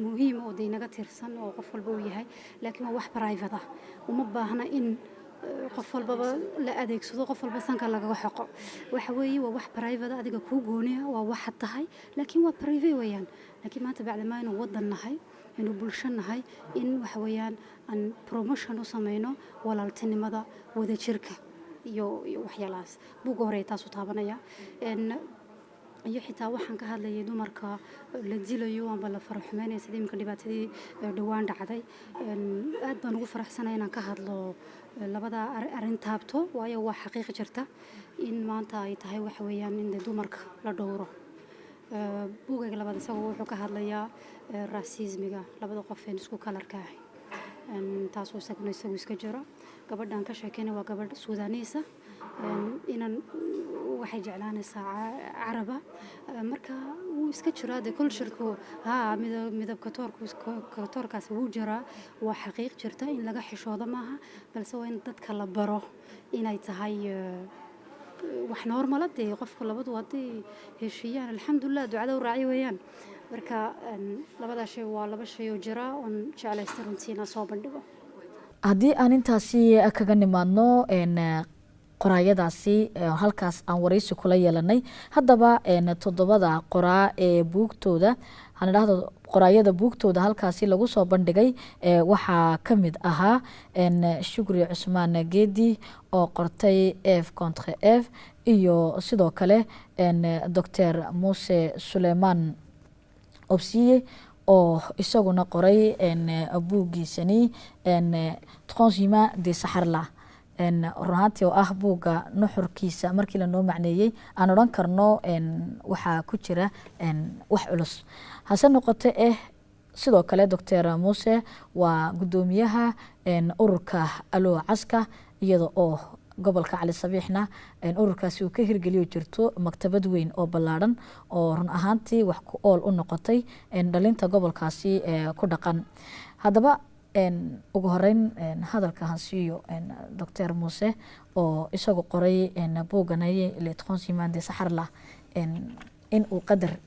muhiim oo inaga tirsan oo qof walba uu yahay laakiin waa wax private ah uma baahna in qof walba la adeegsado qof walba sanka laga xoqo waxa weeye waa wax private adiga ku gooniya waa wax tahay laakiin waa private weeyaan laakiin maanta bacdama inuu wadan nahay inuu bulsho nahay in waxa weeyaan aan promotion u sameeyno walaaltinimada wada jirka iyo waxyaalahaas buug hore taas u taabanaya iyo xitaa waxaan ka hadlayay dumarka la dilayo ama la faraxumeynay sidii imka dhibaatadii dhawaan dhacday aad baan ugu faraxsanahay inaan ka hadlo labada arin taabto waayo waa xaqiiq jirta in maanta ay tahay waxa weeyaan in dumarka la dhowro buugayga labada isagoo wuxuu ka hadlayaa raasismiga labada qof ee isku kalarka ah taasoo isagu iska jira gabadhan ka sheekeynay waa gabadh Suudaaniisa inaan waxay jeclaanaysaa caraba marka uu iska jira culture-ku midabka toorkaas uu jira waa xaqiiq jirta in laga xishoodo maaha balse waa in dadka la baro inay tahay wax normal ah qofka labadu hadii heshiiyaan alxamdulillah ducada u raaci weeyaan marka labada shay waa laba shay oo jira oo jeclaysan runtiina soo bandhigo haddii aan intaasi kaga nimaadno qoraayadaasi halkaas aan wareysi kula yeelanay haddaba toddobada qoraa ee buugtooda aan idhaahdo qoraayada buugtooda halkaasi lagu soo bandhigay waxaa ka mid ahaa Shukri Cusmaan Geedi oo qortay F contre F iyo sidoo kale Dr. Muse Suleiman Obsiye oo isaguna qoray buugiisani Transhumant des Sahara runtii oo ah buuga nuxurkiisa markii la noo macneeyay aan oran karno waxa ku jira wax culus hase noqotee sidoo kale Dr. Muse waa gudoomiyaha ururka Alo Caska iyada oo gobolka Cali Sabiixna ururkaasi uu ka hirgeliyo jirto maktabad weyn oo ballaaran oo run ahaantii wax ku ool u noqotay dhalinta gobolkaasi ku dhaqan haddaba ugu horeyn hadalka hansiyo Dr. Muse oo isagu qoray buuganay Le Transhumant des Sahara in uu qadar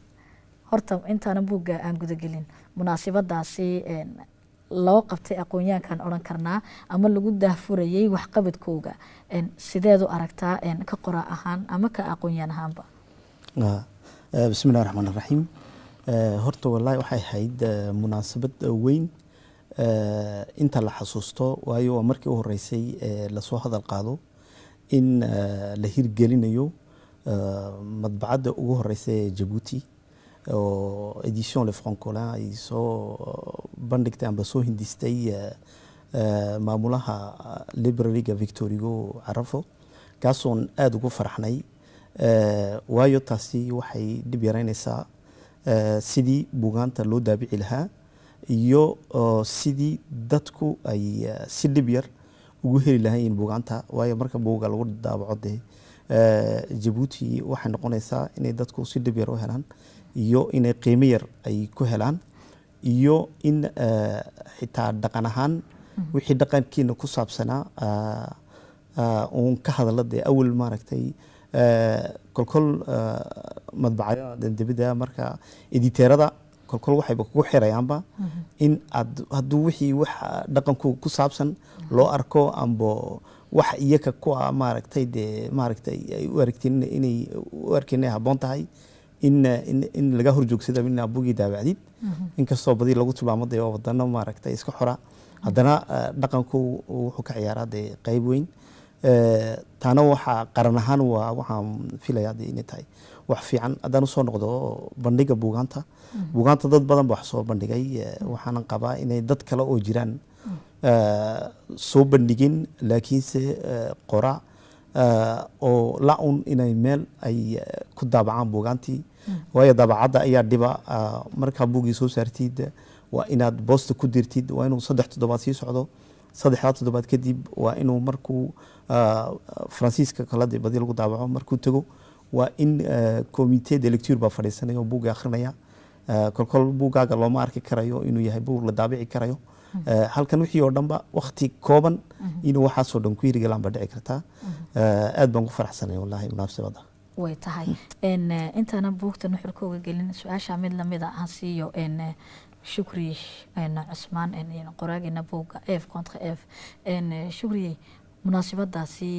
horta intaana buuga aan guda gelin munaasabadaasi loo qabtay aqoonyahankan odhan karnaa ama lagu daahfurayay waxqabadkooga sideed u aragtaa ka qoraa ahaan ama ka aqoonyahan ahaanba bismillahi raxmaan raxiim horta wallaahi waxay ahayd munaasabad weyn inta la xasuusto waayo waa markii u horeysay lasoo hadal qaado in la hirgelinayo madbacadda ugu horeysa ee Djibouti oo édition Le Francolin ay soo bandhigtay amba soo hindistay maamulaha library-ga Victor Hugo Carafo kaasoon aada ugu farxnay waayo taasi waxay dhib yaraynaysaa sidii buugaanta loo daabici lahaa iyo sidii dadku ay si dhib yar ugu heli lahaayeen buugaanta waayo marka buuga lagu daabaco dee Djibouti waxay noqonaysaa inay dadku si dhib yar u helaan iyo inay qiimo yar ay ku helaan iyo in xitaa dhaqan ahaan wixii dhaqankiina ku saabsanaa uun ka hadala dee awal maaragtay kolkol madbacada dibadda marka editeerada kolkol waxayba kugu xirayaanba in hadduu wixii wax dhaqanku ku saabsan loo arko amba wax iyaka ku maaragtay dee maaragtay ay u aragtiin inay u arkeen inay habboon tahay in laga horjoogsada in abugii daabacdid inkastoo badi lagu tilmaamo dee wadano maaragtay iska xora haddana dhaqanku wuxuu ka ciyaaraa dee qayb weyn taana waxaa qaran ahaan waxaan filayaa dee inay tahay wax fiican haddaan usoo noqdo bandhiga buugaanta dad badan ba wax soo bandhigay waxaanan qabaa inay dad kale oo jiraan soo bandhigin laakiinse qora oo la-un inay meel ay ku daabacaan buugaantii waayo daabacadda ayaa dhiba markaa buugii soo saartid waa inaad boosta ku dirtid waa inuu 3 toddobaad sii socdo 3 toddobaad kadib waa inuu markuu faransiiska kala badi lagu daabaco markuu tago waa in comité de lecture baa fadhiisanaya oo buugga akhrinaya kolkol buuggaaga looma arki karayo inuu yahay buug la daabici karayo halkan wixii oo dhanba waqti kooban inuu waxaasoo dhan ku hirgalaan baa dhici kartaa aad baan ku faraxsanay wallaahi munaasabada way tahay intaana buugta nuxurkooga gelin su-aasha mid lamida aan siiyo shukri cusmaan qoraagina buugga f contre f shukri munaasabadaasi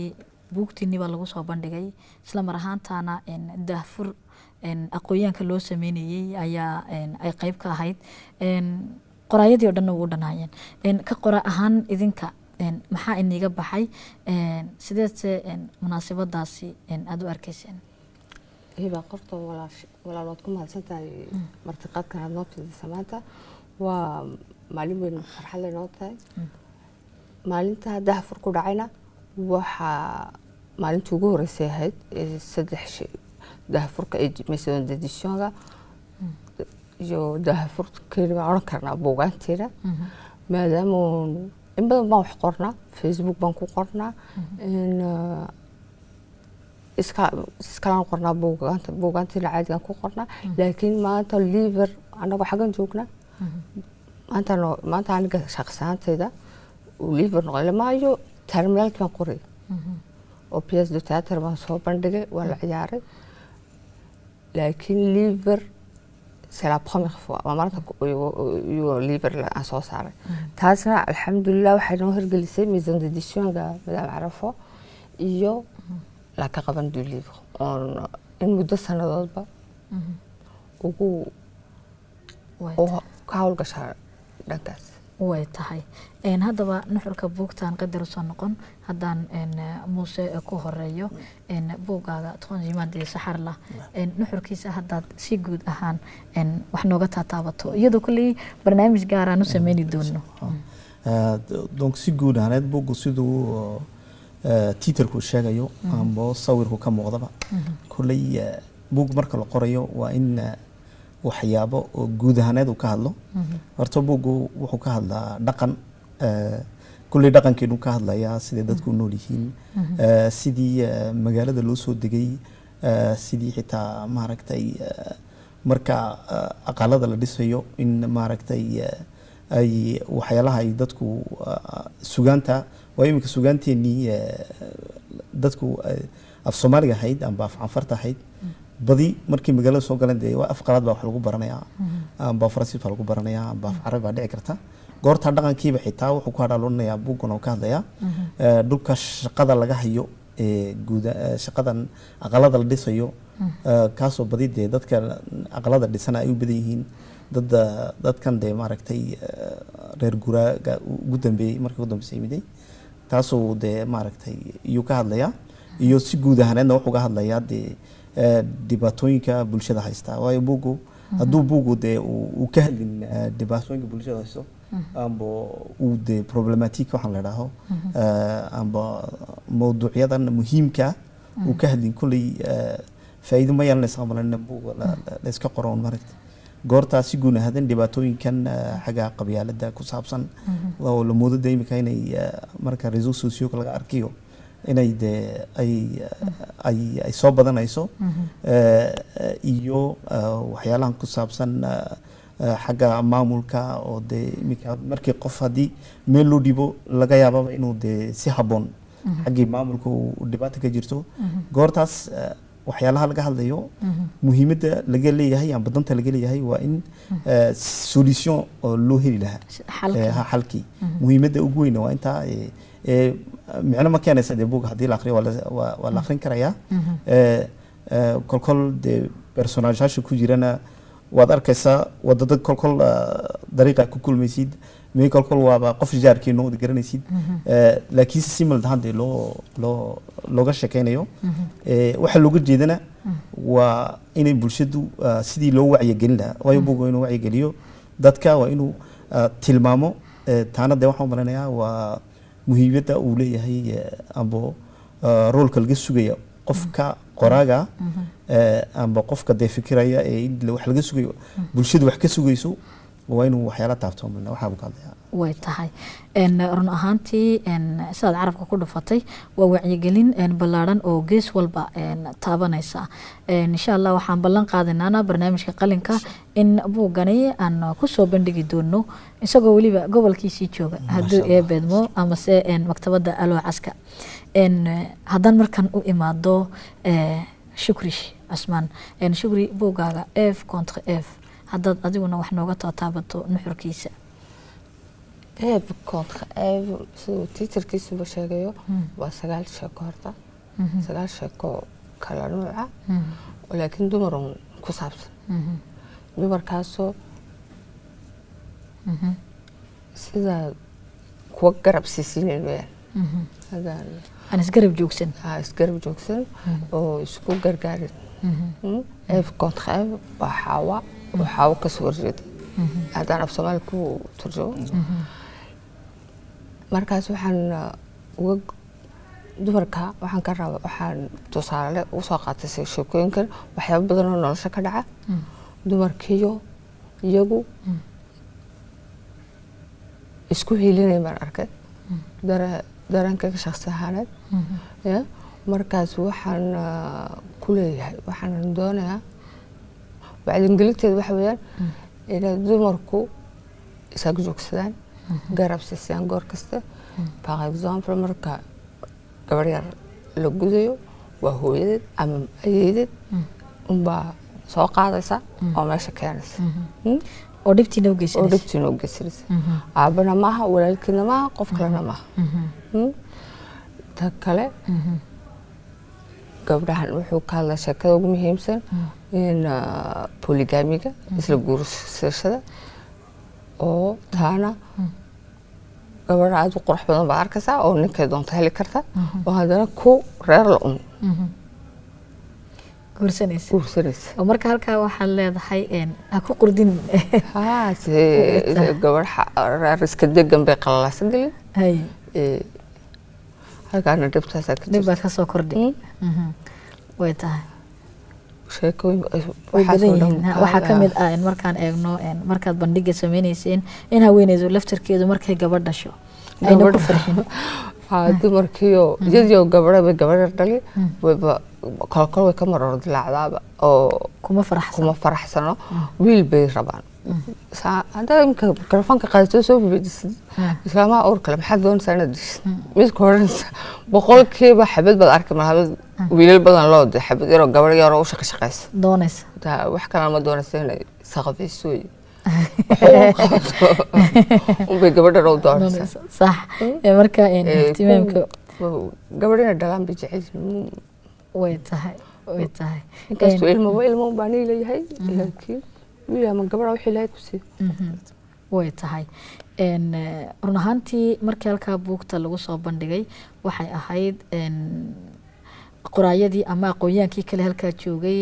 buugtiinii baa lagu soo bandhigay isla mar ahaantaana daahfur aqoonyaanka loo sameynayay ayaa ay qayb ka ahayd qoraayadii oo dhanna ugu dhanaayeen ka qora ahaan idinka maxaa iniga baxay sideedse munaasabadaasi aada u arkayseen hiba qorta walaal waad ku mahadsantahay martiqaadkan aad noo fidisa maanta waa maalin weyn farxad leh noo tahay maalinta daahfur ku dhacayna waxaa maalintii ugu horeysay ahayd 3 shay daahfurka maison d'éditionga iyo daahfurkeena baan odhan karnaa buugaanteena maadaama in badan baan wax qornaa Facebook baan ku qornaa iskalaan qornaa buugaanteena caadigaan ku qornaa laakiin maanta liver anagoo xaggan joognaa maanta aniga shaqsaanteyda uu liver noqday maayo terminaalkii baan qoray oo pièce de théâtre baan soo bandhigay waa la ciyaaray laakiin liver c'est la première fois maanta iyo liver aan soo saaray taasna alxamdulilah waxay noo hirgelisay maison d'éditionga madame Carafo iyo la ka qaban du livre in muddo sanadoodba ugu ka hawlgashaa dhankaas way tahay haddaba nuxurka buugtaan qadar soo noqon haddaan muuse ku horeeyo buuggaaga transimaadii saxarla nuxurkiisa haddaad si guud ahaan wax nooga taataabato iyadoo kolley barnaamij gaar aan u sameyni doono donc si guud ahaaneed buuggu siduu tiiterku sheegayo amba sawirku ka muuqdaba kolley buug marka la qorayo waa in waxyaabo oo guud ahaaneed uu ka hadlo horta buuggu wuxuu ka hadlaa dhaqan kulley dhaqankeenu ka hadlayaa sidee dadku u nool yihiin sidii magaalada loo soo degay sidii xitaa maaragtay marka aqalada la dhisayo in maaragtay ay waxyaalaha ay dadku sugaanta waa iminka sugaanteenii dadku af Soomaaliga ahayd amba af Canfarta ahayd badi markii magaalada soo galeen dee af qalaad baa wax lagu baranayaa amba Faransiis baa lagu baranayaa amba af Carabi baa dhici karta goorta dhaqankiiba xitaa wuxuu ku hadhaaloonayaa buuggan oo ka hadlaya dhulka shaqada laga hayo guud shaqadan aqalada la dhisayo kaasoo badi dee dadka aqalada dhisana ay u badan yihiin dadkan dee maaragtay reer guraaga ugu dambeeyey markii ugu dambeysay miday taasoo dee maaragtay iyuu ka hadlaya iyo si guud ahaaneedna wuxuu ka hadlayaa dee dhibaatooyinka bulshada haysta waayo buuggu hadduu buuggu dee uu ka hadlin dhibaatooyinka bulshada haysto amba uu dee problematic waxaan la idhaaho amba mawduucyadan muhiimka uu ka hadlin kolley faa'iido ma yeelanaysa malan buugga la iska qoron maaragtay goortaa si guud ahaan dhibaatooyinkan xagga qabyaaladda ku saabsan oo la moodada imika inay marka réseaux sociaux laga arkiyo inay dee ay soo badanayso iyo waxyaalahan ku saabsan xagga maamulka oo dee imika markii qof haddii meel loo dhibo laga yaababa inuu dee si habboon xaggii maamulka uu dhibaato ka jirto goortaas waxyaalaha laga hadlayo muhiimadda laga leeyahay amba danta laga leeyahay waa in solution loo heli lahaa xalkii muhiimadda ugu weyna waa intaa micno ma keenaysa dee buugga haddii la akhriyo waa la akhrin karayaa kolkol dee personageyaasha ku jirana waad arkaysaa wadada kolkol dariiqa ku kulmaysid meel kolkol waaba qof jaarkiina wada garanaysid laakiinse si maldahan dee looga sheekaynayo waxa looga jeedana waa inay bulshadu sidii loo wacyigelin lahaa waayo buugga inuu wacyigeliyo dadka waa inuu tilmaamo taana dee waxaan u maleynayaa waa muhiimadda uu leeyahay amba roolka laga sugaya qofka qoraaga amba qofka dee fikiraya wax laga sugayo bulshadu wax ka sugayso waa inuu waxyaala taabto waxaa buu ka hadlayaa way tahay run ahaantii sidaad carabka ku dhufatay waa wacyigelin ballaaran oo gees walba taabanaysa insha allah waxaan ballan qaadanaana barnaamijka qalinka in buuggani aan kusoo bandhigi doono isagoo weliba gobolkiisii jooga hadduu eebeedmo amase maktabadda aloocaska haddaan markan u imaado shukri casmaan shukri buuggaaga f contre f haddaad adiguna wax nooga taabato nuxurkiisa eeb contre eeb siduu tiitarkiisuba sheegayo waa 9 sheeko horta 9 sheeko kala nuuca laakiin dumarun ku saabsan dumarkaasoo sida kuwa garab siisiineen weyaan aan isgarab joogsan isgarab joogsan oo isku gargaarin eeb contre eeb waa xaawa waxaa ka soo horjeeda haddaan af Soomaali ku turjumo markaas waxaan uga dumarka waxaan ka rabaa waxaan tusaale u soo qaatay sheekooyinkan waxyaabo badan oo nolosha ka dhaca dumarkiyo iyagu isku helinay mar arkay dareenka shakhsi ahaaneed markaas waxaan ku leeyahay waxaan doonayaa wacyigelinteeda waxa weeyaan inay dumarku isaga joogsadaan garab siiyaan goor kasta par exemple marka gabar yar la gudayo waa hooyadeed ama ayeedeed unbaa soo qaadaysa oo meesha keenaysa oo dhibtiina u geysanaysa aabana maaha walaalkiina maaha qof kalena maaha ta kale gabdhahan wuxuu ka hadlaa sheekada ugu muhiimsan in polygamiga isla guursashada oo taana gabadha aad u qurux badan baa arkaysaa oo ninkay doonta heli karta oo haddana ku reer la guursanaysa oo marka halkaa waxaad leedahay ha ku qurdin gabadh reer iska degan bay qalalaasan gelin halkaana dhibaa kasoo kordhi way tahay waxaa ka mid ah markaan eegno markaad bandhiga sameynayseen in haweeneydu laftarkeedu markay gabadh dhasho ayna ku farxin dumarkiyo iyadoo gabadha gabadha dhali wayba kolkol way ka marar dilaacdaaba oo kuma faraxsano wiil bay rabaan hadda imka mikrofoonka qaadato soo bibedisid islaamaha uur kale maxaad doonaysaa inaad dishid midka odhanaysa boqolkiiba xabad baad arki malhabad wiilal badan loo de xabad yaroo gabar yaroo u shaqaysa doonaysa wax kalena ma doonaysa inay saqafayso unbay gabadhan u doonaysaa صح marka ihtimaamka gabadhina dhalaan bay jecel yihiin way tahay inkastoo ilmo baan leeyahay laakiin wiil ama gabadha wixii lahayd ku sii way tahay run ahaantii markii halkaa buugta lagu soo bandhigay waxay ahayd qoraayadii ama aqoonyaankii kale halkaa joogay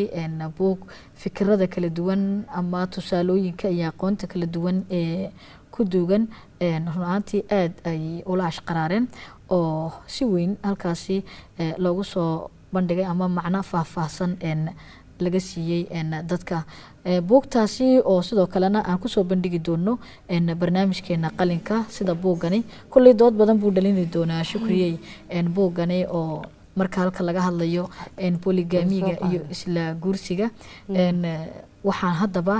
buug fikirada kala duwan ama tusaalooyinka iyo aqoonta kala duwan ee ku duugan run ahaantii aad ay ula ashqaraareen oo si weyn halkaasi loogu soo bandhigay ama macno faahfaahsan laga siiyey dadka buugtaasi oo sidoo kalena aan kusoo bandhigi doono barnaamijkeena qalinka sida buugani kulley dood badan buu dhalini doonaa Shukriyey buugani oo marka halka laga hadlayo poligamiga iyo isla guursiga waxaan haddaba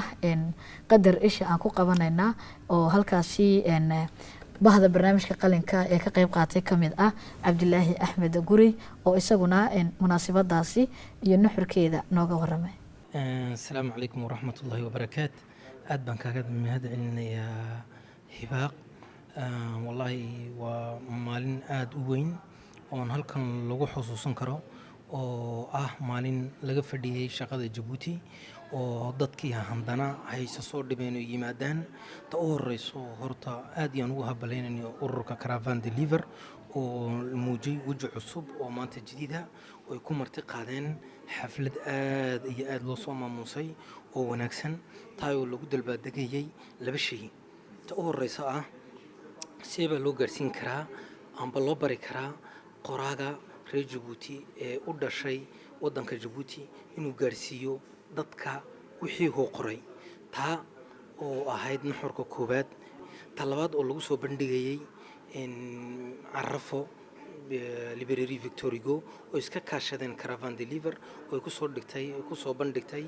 qadar isha aan ku qabanaynaa oo halkaasi bahda barnaamijka qalinka ee ka qayb qaatay kamid ah Cabdilaahi Axmed Guri oo isaguna munaasabadaasi iyo nuxurkeeda nooga waramay. Assalaamu calaykum waraxmatullaahi wabarakaatu. aad baan kaaga mahadcelinayaa Hibaaq. Wallahi waa maalin aad u weyn oo halkan lagu xusuusan karo oo ah maalin laga fadhiyay shaqada Djibouti oo dadkii handana haysa soo dhibeen oo yimaadaan ta u horeyso horta aad yaan ugu habaleynayo ururka Caravan Deliver oo muujay waji cusub oo maanta jadiida oo ku marti qaadeen xaflad aad iyo aad loo soo maamusay oo wanaagsan taayoo lagu dalbaadegayay laba shay ta u horeyso ah seeba loo gaarsiin karaa amba loo bari karaa qoraaga reer Djibouti ee u dhashay wadanka Djibouti inuu gaarsiiyo dadka wixii uu qoray taa oo ahayd nuxurka koobaad talabaad oo lagu soo bandhigayay Carafo Library Victor Hugo oo iska kaashadeen Caravan Deliver oo ku soo bandhigtay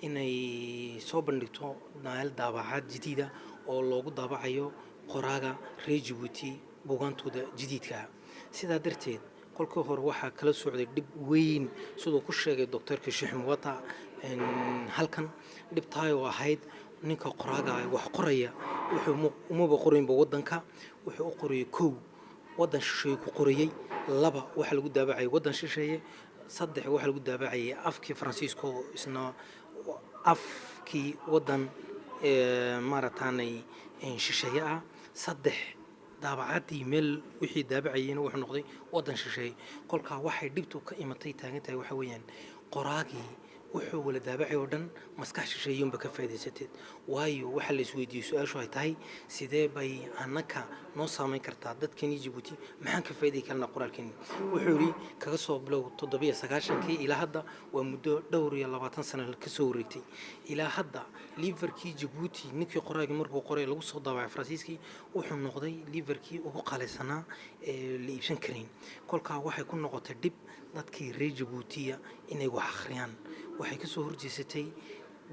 inay soo bandhigto naal daabacaad jadiida oo loogu daabacayo qoraaga reer Djibouti buugaantooda jadiidka sidaa darteed kolkii hore waxaa kala socday dhib weyn sidoo ku sheegay doctorka Sheikh Muwata halkan dhibtaayoo ahayd ninka qoraaga wax qoraya wuxuu umaba qoraynba wadanka wuxuu u qorayay kow wadan shisheeye ku qorayay laba waxa lagu daabacay wadan shisheeye saddex waxa lagu daabacay afkii Faransiiska isna afkii wadan maarataanay shisheeye ah saddex daabacadii meel wixii daabacayeen wuxuu noqday wadan shisheeye kolka waxay dhibtu ka imatay taagantahay waxa weeyaan qoraagii wuxuu wala daabacay oo dhan maskax shisheeyeen ba ka faa'iideysatay waayo waxa la isweydiiyay su'aashu ay tahay sidee bay annaka noo saameyn kartaa dadkani Djibouti maxaan ka faa'iiday karnaa qoraalkani wuxuu yiri kaga soo bilow 790kii ilaa hadda waa muddo dhowr iyo 20 sano ka soo wareegtay ilaa hadda liverkii Djibouti ninkii qoraagii markuu qoray lagu soo daabacay Faransiiskii wuxuu noqday liverkii ugu qaalisanaa ee la iibsan karin kolka waxay ku noqotay dib dadkii reer Djibouti inay wax akhriyaan waxay ka soo horjeesatay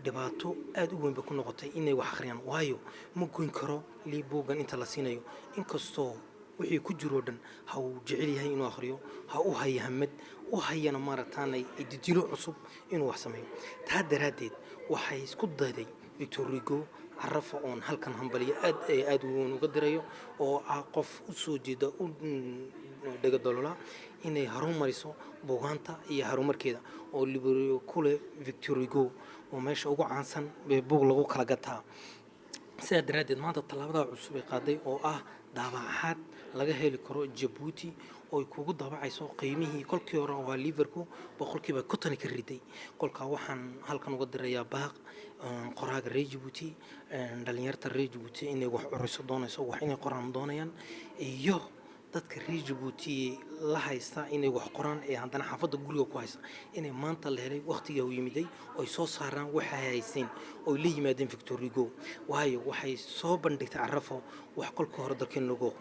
dhibaato aad u weyn ba ku noqotay inay wax akhriyaan waayo ma goyn karo liibugan inta la siinayo inkastoo wixii ku jiro dhan ha uu jecel yahay inuu akhriyo ha u hayo hamad u hayana maarataanay idilo cusub inuu wax sameeyo taa daraadeed waxay isku dayday Victor Hugo Carafo oon halkan hambaliyo aad uga dirayo oo ah qof u soo jeeda u dhaga dalola inay horumariso buugaanta iyo horumarkeeda oo library kule Victor Hugo oo meesha ugu caansan buug lagu kala gataa sidaa daraadeed maanta talaabada cusub ee qaaday oo ah daabacaad laga heli karo Djibouti oo kugu daabacayso qiimihii kolkii hore waa Liverpool boqolkiiba 50 ka riday kolka waxaan halkan uga dirayaa baaq qoraaga reer Djibouti dhalinyarta reer Djibouti inay wax curiso doonayso wax inay qoraan doonayaan iyo dadka reer Djibouti la haysta inay wax qoraan ee haddana xaafadda guriga ku haysta inay maanta la helay waqtiga uu yimiday oo ay soo saaraan waxa ay haysteen oo la yimaadeen Victor Hugo waayo waxay soo bandhigtay Carafo wax kolka hore dalkeen lagu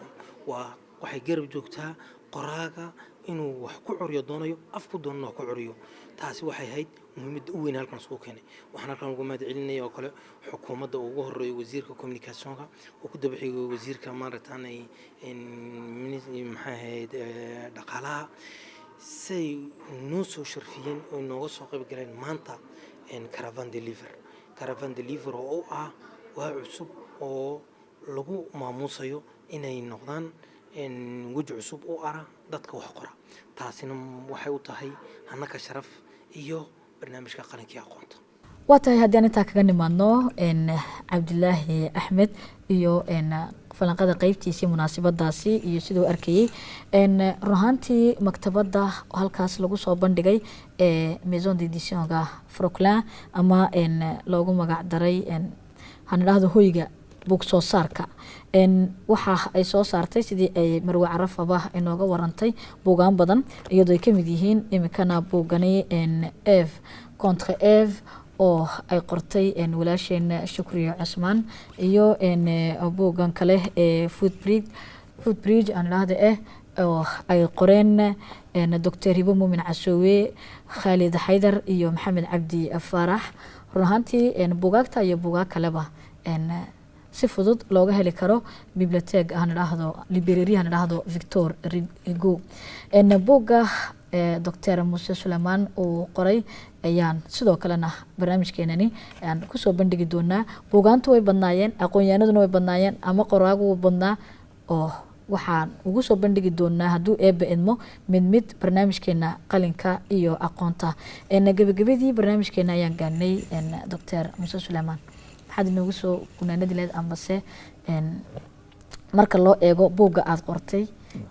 waa waxay garab joogtaa qoraaga inuu wax ku curiyo doonayo afku doono ku curiyo taasi waxay ahayd muhiimad u weyn halkan soo keenay waxaan halkan ugu mahadcelinayaa oo kale xukuumadda ugu horeeyay wasiirka communicationka oo ku dabaxay wasiirka maarataanay maxay dhaqaalaha say noo soo sharfiyeen oo nooga soo qayb galeen maanta Caravan Deliver oo ah waa cusub oo lagu maamuusayo inay noqdaan weji cusub u ara dadka wax qora taasina waxay u tahay hanaka sharaf iyo barnaamijka qalinkii aqoonta waa tahay haddii aan intaa kaga nimaadno cabdilaahi axmed iyo falanqada qaybtiisii munaasabadaasi iyo sidoo arkayay run ahaantii maktabadda halkaas lagu soo bandhigay maison d'éditionka Franklin ama loogu magac daray hanidhaahdo hoyga buug soo saarka waxa ay soo saartay sidii ay Marwe Carafaba inooga warantay buugaan badan iyadoo ay kamid yihiin imikana buugani Eve contre Eve oo ay qortay walaasheen Shukriyo Cusmaan iyo buugan kale Footbridge aan lahayd oo ay qoreen Dr. Hibo Muumin Casoowe Khalid Haydar iyo Maxamed Cabdi Farax run ahaantii buugaagta iyo buugaag kaleba si fudud looga heli karo biblioteek aan dhahdo library aan dhahdo Victor Hugo buugga Dr. Muuse Suleymaan uu qoray ayaan sidoo kalena barnaamijkeenani aan ku soo bandhigi doonaa buugaantu way badnaayeen aqoon-yahanaduna way badnaayeen ama qoraagu wuu badnaa oo waxaan ugu soo bandhigi doonaa hadduu eebba idmo mid barnaamijkeena qalinka iyo aqoonta gabagabadii barnaamijkeena ayaan gaarnay Dr. Muuse Suleymaan maxaad inoogu soo gunaanadi lahayd ambase marka loo eego buugga aad qortay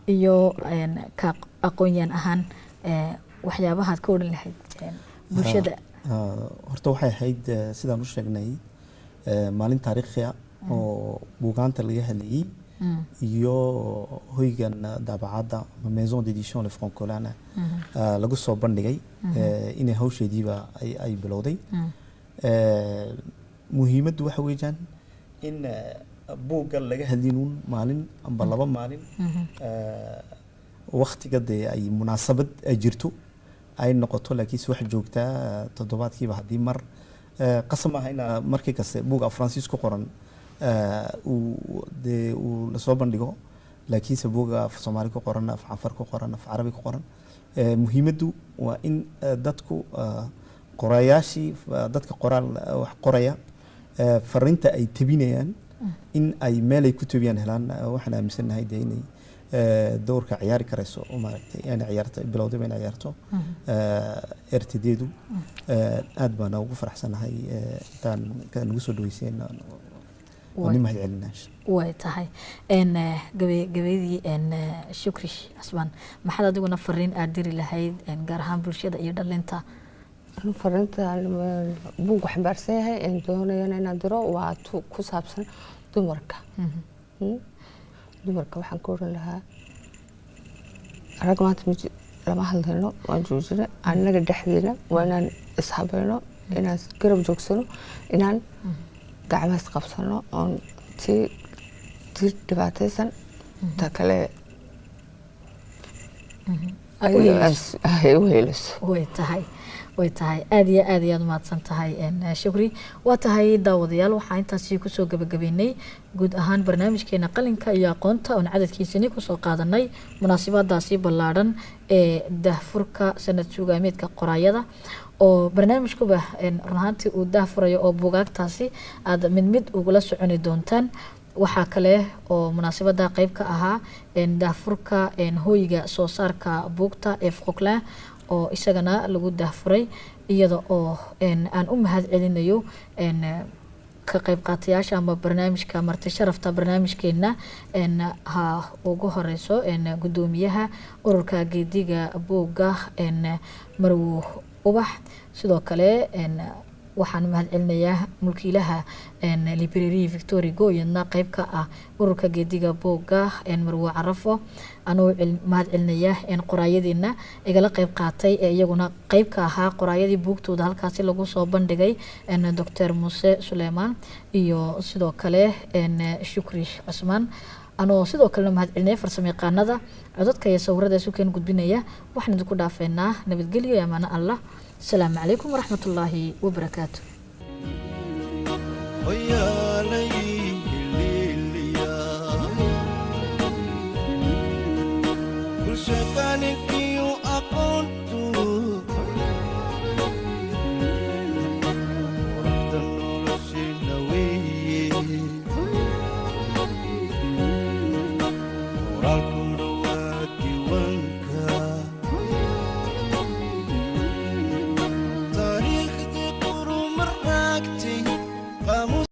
iyo ka aqoon-yahan ahaan waxyaabahaad ka odhan lahayd bulshada horta waxay ahayd sidaan u sheegnay maalin taariikhi ah oo buugaanta laga hadlayay iyo hoygan daabacadda maison d'édition le francolana lagu soo bandhigay inay hawsheediiba ay bilowday muhiimaddu waxa weeyaan in buugga laga hadlinuun maalin amba laba maalin waqtiga dee ay munaasabad ay jirto ay noqoto laakiinse wax joogtaa toddobaadkiiba haddii mar qasab maaha in markii kaste buugga Faransiis ku qoran uu lasoo bandhigo laakiinse buugga af Soomaali ku qoran af Afar ku qoran af Carabi ku qoran muhiimaddu waa in dadku qorayaashii dadka qoraal wax qoraya fariinta ay tabinayaan in ay meel ay ku tabiyaan helaan waxaan aaminsanahay dee inay doorka ciyaari karayso oo maaragtay inay ciyaarto bilowday inay ciyaarto RTD-du aad baan ugu faraxsanahay intaan nagu soo dhaweyseen wani mahad celinaash way tahay gabadii Shukri Cusmaan maxaad adiguna fariin aad diri lahayd gaar ahaan bulshada iyo dhalinta fariinta buug waxaan baarsan yahay in doonayaan inaan diro waa ku saabsan dumarka dumarka waxaan ku oran lahaa rag maanta lama hadlayno waan joojina annaga dhexdeena waa inaan ishabayno inaan garab joogsano inaan gacmaha qabsano oon tii dhibaataysan ta kale ay weheliso way tahay aad iyo aad ayaad mahadsan tahay Shukri waa tahay daawadayaal waxaan intaasi ku soo gabagabeynay guud ahaan barnaamijkeena qalinka iyo aqoonta oo cadadkiisani ku soo qaadanay munaasabadaasi ballaaran ee daahfurka sanad suugaameedka qoraayada oo barnaamijkuba run ahaantii uu daahfurayo oo buugaagtaasi aad mid ugula soconi doontaan waxaa kale oo munaasabada qayb ka ahaa daahfurka hoyga soo saarka buugta ee Franklin oo isagana lagu daahfuray iyada oo aan u mahad celinayo ka qayb qaatayaasha ama barnaamijka marti sharafta barnaamijkeena ha ugu horeyso gudoomiyaha ururka geediga buugga Marwo Ubax sidoo kale waxaan mahad celinayaa mulkiilaha library Victor Hugo iyadna qayb ka ah ururka geediga buugga Marwe Carafo anoo mahad celinayaa qoraayadiina igala qayb qaatay iyaguna qayb ka ahaa qoraayadii buugtooda halkaasi lagu soo bandhigay Dr. Muuse Suleymaan iyo sidoo kale Shukri Cusmaan anoo sidoo kale mahad celinaya farsamayaqaanada codadka iyo sawirada isu keen gudbinaya waxaan idinku dhaafeynaa nabadgelyo iyo amaano Allah السلام عليكم ورحمة الله وبركاته كل شيطان يقول